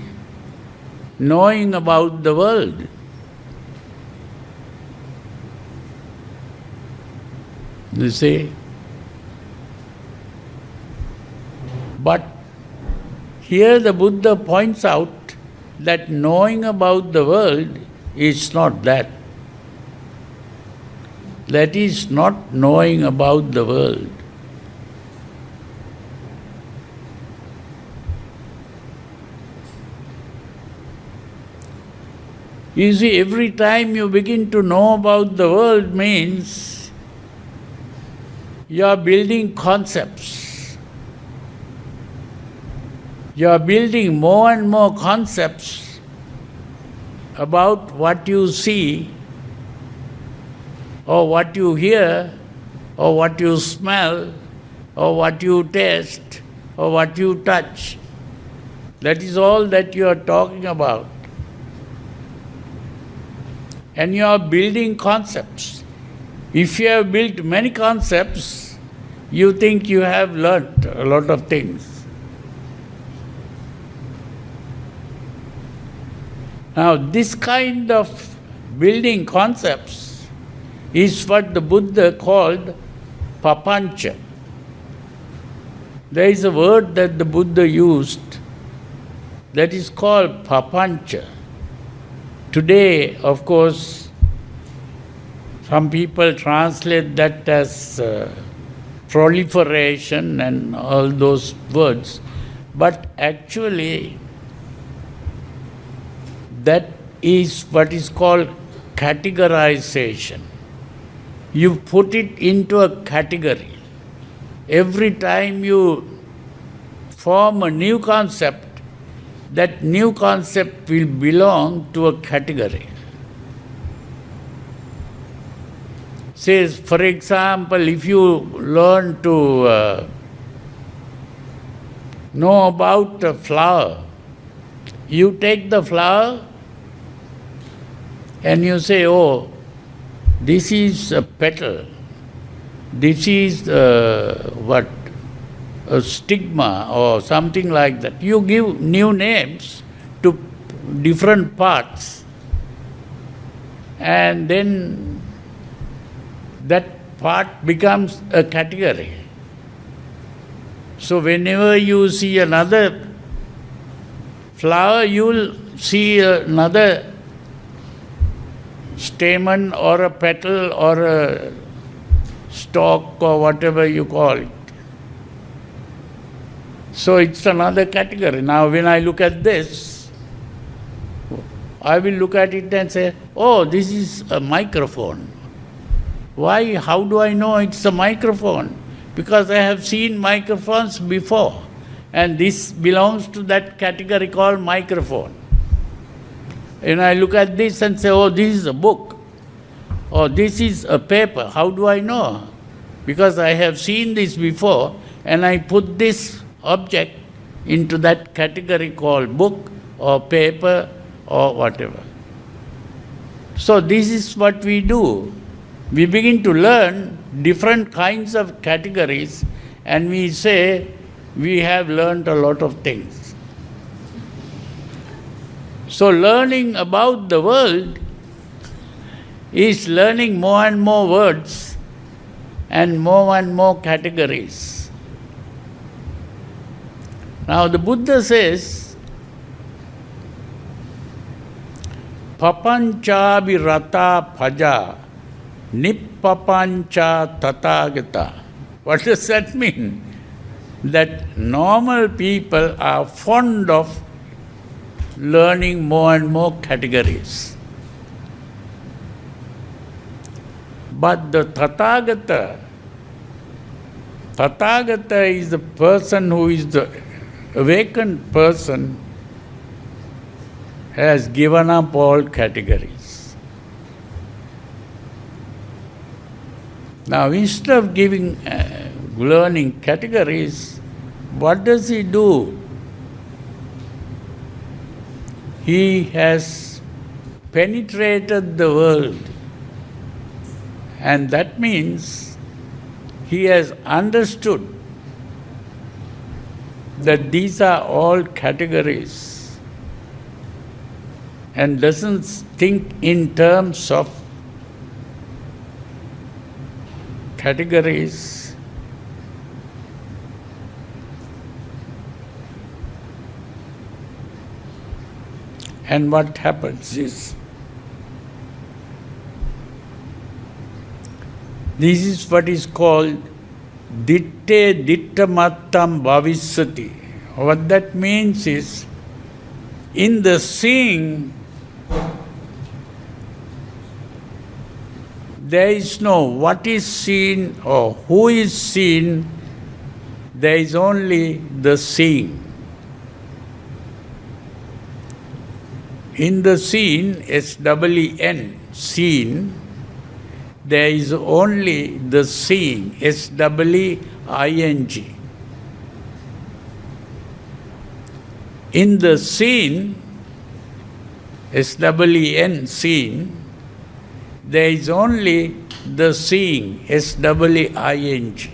knowing about the world. You see? But Here the Buddha points out that knowing about the world is not that. That is not knowing about the world. You see, every time you begin to know about the world means you are building concepts. You are building more and more concepts about what you see, or what you hear, or what you smell, or what you taste, or what you touch. That is all that you are talking about. And you are building concepts. If you have built many concepts, you think you have learnt a lot of things. Now, this kind of building concepts is what the Buddha called papancha. There is a word that the Buddha used that is called papancha. Today, of course, some people translate that as proliferation and all those words, but actually that is what is called categorization. You put it into a category. Every time you form a new concept, that new concept will belong to a category. Say, for example, if you learn to know about a flower, you take the flower and you say, oh, this is a petal, this is a stigma or something like that. You give new names to different parts, and then that part becomes a category. So whenever you see another flower, you will see another stamen or a petal or a stalk or whatever you call it. So it's another category. Now when I look at this, I will look at it and say, oh, this is a microphone. Why? How do I know it's a microphone? Because I have seen microphones before, and this belongs to that category called microphone. And I look at this and say, oh, this is a book, or this is a paper. How do I know? Because I have seen this before, and I put this object into that category called book or paper or whatever. So this is what we do. We begin to learn different kinds of categories, and we say we have learned a lot of things. So learning about the world is learning more and more words and more categories. Now the Buddha says, papancha virata bhaja nippapancha tathagata. What does that mean? That normal people are fond of learning more and more categories. But the Tathagata is the person who is the awakened person, has given up all categories. Now, instead of learning categories, what does he do? He has penetrated the world, and that means he has understood that these are all categories and doesn't think in terms of categories. And what happens is, this is what is called ditte dittamattam bhavisati. What that means is, in the seeing, there is no what is seen or who is seen, there is only the seeing. In the seen, S-E-E-N, seen, there is only the seeing, S-E-E-I-N-G. In the seen, S-E-E-N, seen, there is only the seeing, S-E-E-I-N-G.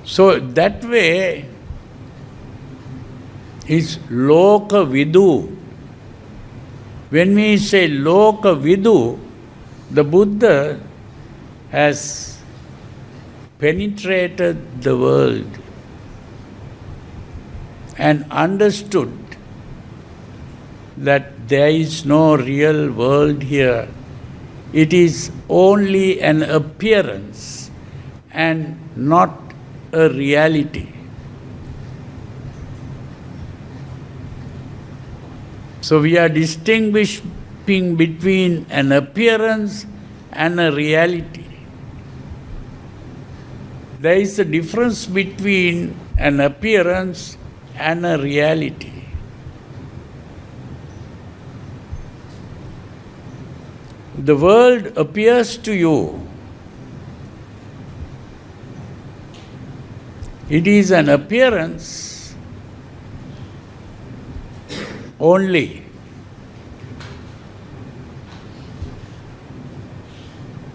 So that way is loka vidu. When we say loka vidu, the Buddha has penetrated the world and understood that there is no real world here. It is only an appearance and not a reality. So we are distinguishing between an appearance and a reality. There is a difference between an appearance and a reality. The world appears to you. It is an appearance only.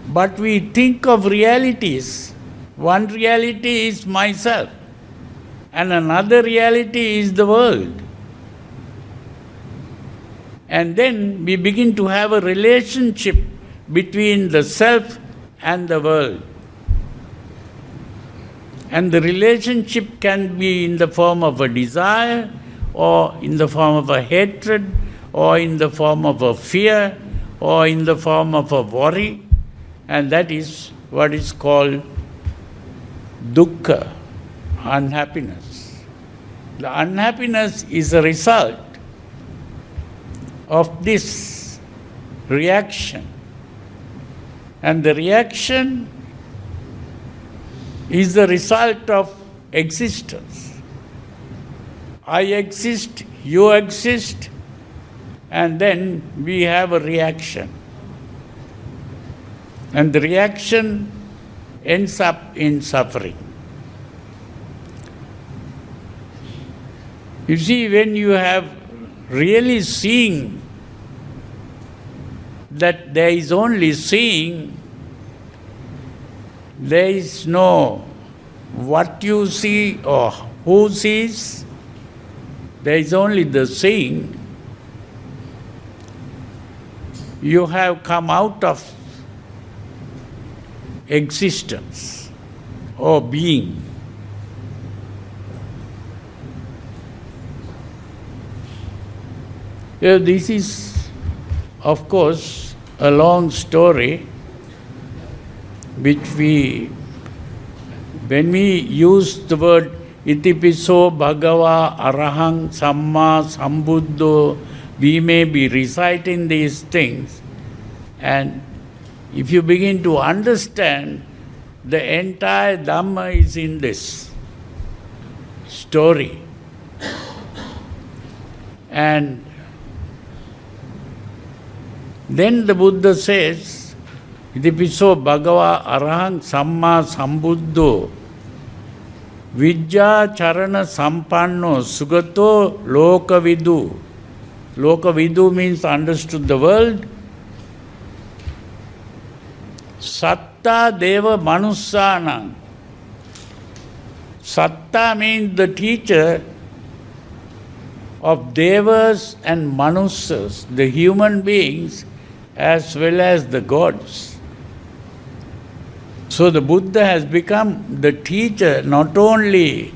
But we think of realities. One reality is myself, and another reality is the world. And then we begin to have a relationship between the self and the world. And the relationship can be in the form of a desire, or in the form of a hatred, or in the form of a fear, or in the form of a worry. And that is what is called dukkha, unhappiness. The unhappiness is a result of this reaction. And the reaction is the result of existence. I exist, you exist, and then we have a reaction. And the reaction ends up in suffering. You see, when you have really seeing that there is only seeing, there is no what you see or who sees, there is only the seeing. You have come out of existence or being. This is, of course, a long story which when we use the word itipiso bhagava arahang samma sambuddho, we may be reciting these things, and if you begin to understand, the entire Dhamma is in this story. And then the Buddha says, Itipiso bhagava arahang samma sambuddho vijja charana sampanno sugato lokavidu. Lokavidu means understood the world. Satta deva manussana. Satta means the teacher of devas and manussas, the human beings as well as the gods. So the Buddha has become the teacher not only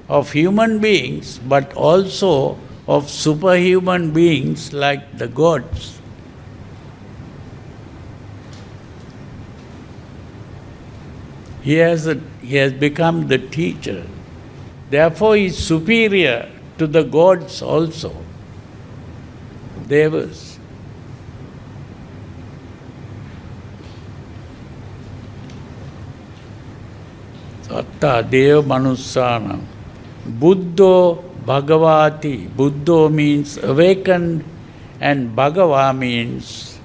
of human beings, but also of superhuman beings like the gods. He has become the teacher. Therefore, he is superior to the gods also, devas. Satta deva manussanam. Buddho bhagavati. Buddho means awakened, and bhagava means,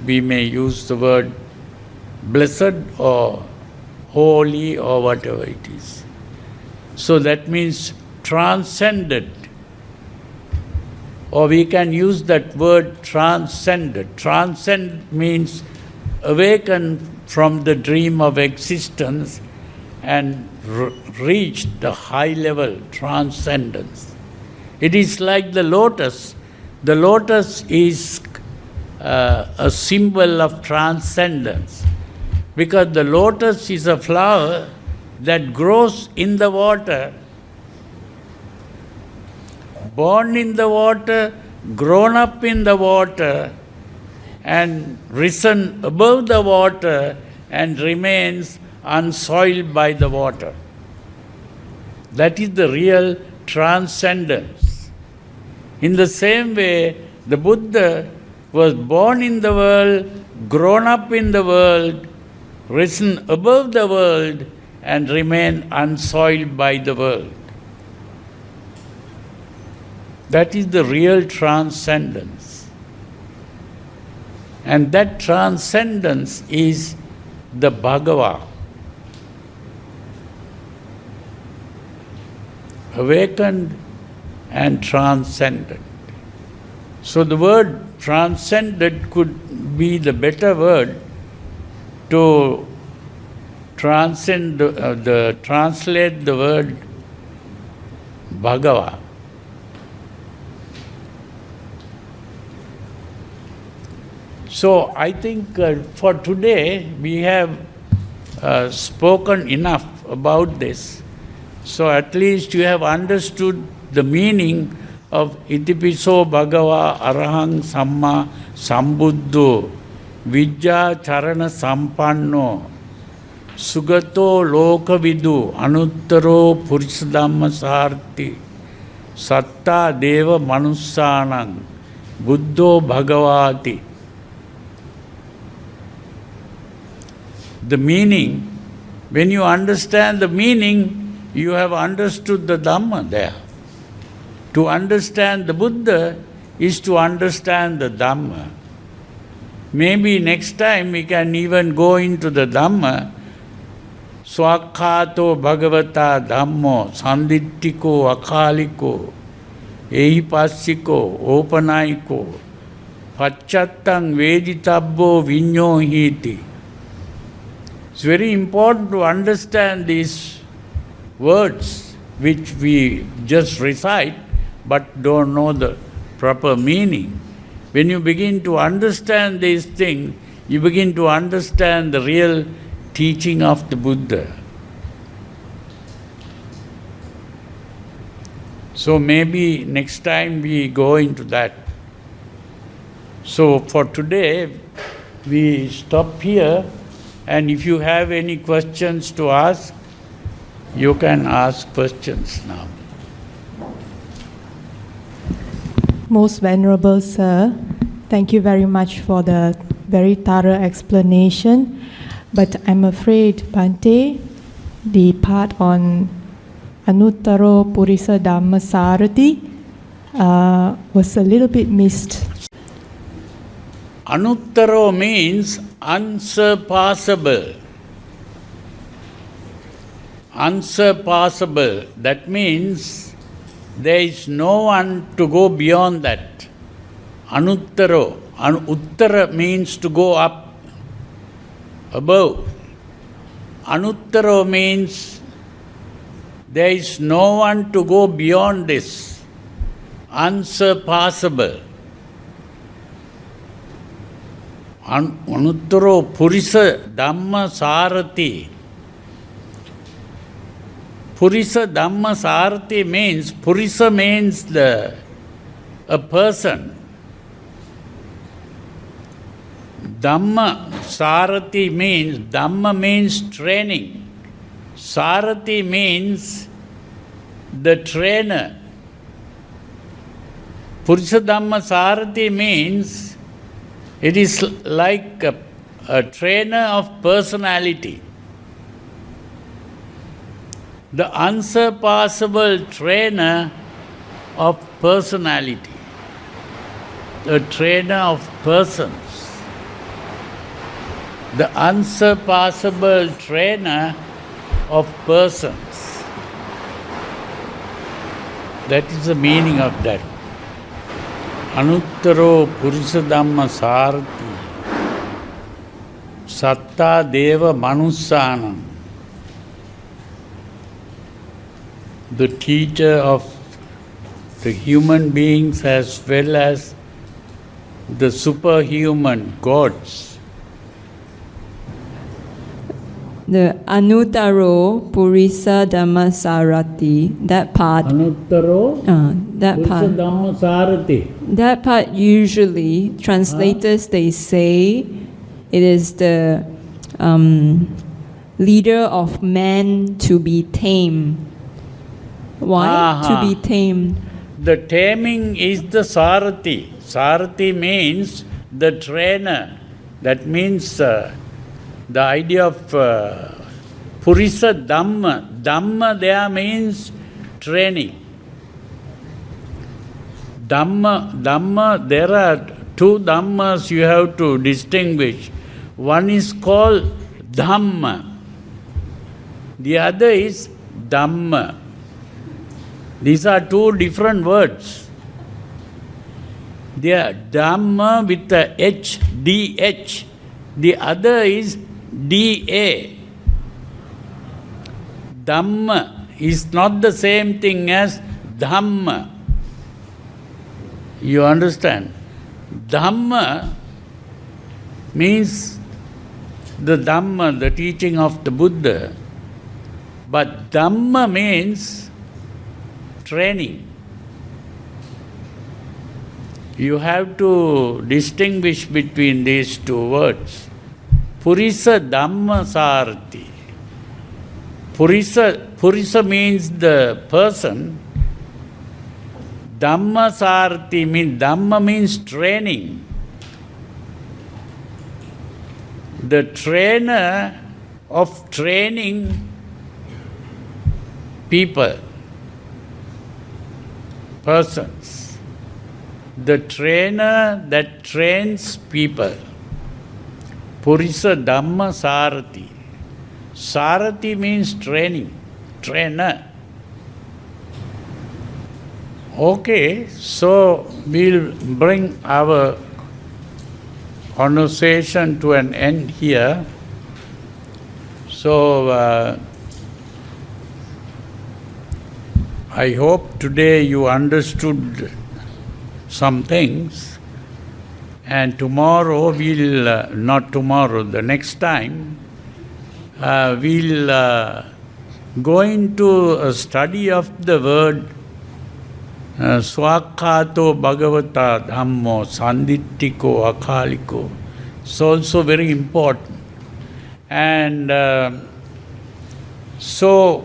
we may use the word blessed or holy or whatever it is. So that means transcended. Or we can use that word transcended. Transcend means awaken from the dream of existence and reach the high level transcendence. It is like the lotus. The lotus is a symbol of transcendence, because the lotus is a flower that grows in the water, born in the water, grown up in the water, and risen above the water and remains unsoiled by the water. That is the real transcendence. In the same way, the Buddha was born in the world, grown up in the world, risen above the world, and remain unsoiled by the world. That is the real transcendence. And that transcendence is the Bhagava. Awakened and transcendent. So the word transcendent could be the better word to translate the word Bhagava. So I think for today we have spoken enough about this. So at least you have understood the meaning of Itipiso Bhagava Arahang Samma Sambuddho Vijja Charana Sampanno Sugato Lokavidu Anuttaro Purisadhamma Sarthi Satta Deva Manussanang Buddho Bhagavati. The meaning, when you understand the meaning, you have understood the Dhamma there. To understand the Buddha is to understand the Dhamma. Maybe next time we can even go into the Dhamma. Swakhato Bhagavata Dhammo Sandittiko Akaliko Ehipassiko Opanaiko Pachattang Veditabbo Vinyohiti. It's very important to understand these words which we just recite but don't know the proper meaning. When you begin to understand these things, you begin to understand the real teaching of the Buddha. So maybe next time we go into that. So for today, we stop here, and if you have any questions to ask, you can ask questions now. Most Venerable Sir, thank you very much for the very thorough explanation. But I'm afraid, Bhante, the part on Anuttaro Purisa Dhamma Sarati was a little bit missed. Anuttaro means unsurpassable. Unsurpassable. That means there is no one to go beyond that. Anuttaro. Uttara means to go up, above. Anuttaro means there is no one to go beyond this. Unsurpassable. Anuttaro Purisa Dhamma Sarati. Purisa Dhamma Sarati means, Purisa means a person. Dhamma Sarati means, Dhamma means training. Sarati means the trainer. Purisa Dhamma Sarati means it is like a trainer of personality. The unsurpassable trainer of personality. A trainer of persons. The unsurpassable trainer of persons. That is the meaning of that. Anuttaro Purisa Dhamma Sarati Satta Deva Manussanam. The teacher of the human beings as well as the superhuman gods. The Anuttaro Purisa Dhamma Sarati, that part. Anuttaro that Purisa part. Dhamma Sarati. That part usually translators they say it is the leader of man to be tamed. Why to be tamed? The taming is the Sarati. Sarati means the trainer. That means the idea of Purisa Dhamma. Dhamma there means training. Dhamma, there are two Dhammas you have to distinguish. One is called Dhamma. The other is Dhamma. These are two different words. They are Dhamma with the H, D-H. The other is D-A. Dhamma is not the same thing as Dhamma. You understand? Dhamma means the Dhamma, the teaching of the Buddha. But Dhamma means training. You have to distinguish between these two words. Purisa Dhamma Sarati. Purisa means the person. Dhamma Sarati means, Dhamma means training. The trainer of training people, persons. The trainer that trains people. Purisa Dhamma Sarati. Sarati means training, trainer. Okay, so we'll bring our conversation to an end here. So, I hope today you understood some things, and tomorrow not tomorrow, the next time, we'll go into a study of the word Swakhato Bhagavata Dhammo Sandittiko Akaliko. It's also very important. And so,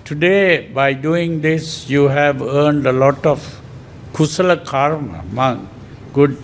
today, by doing this, you have earned a lot of kusala karma, good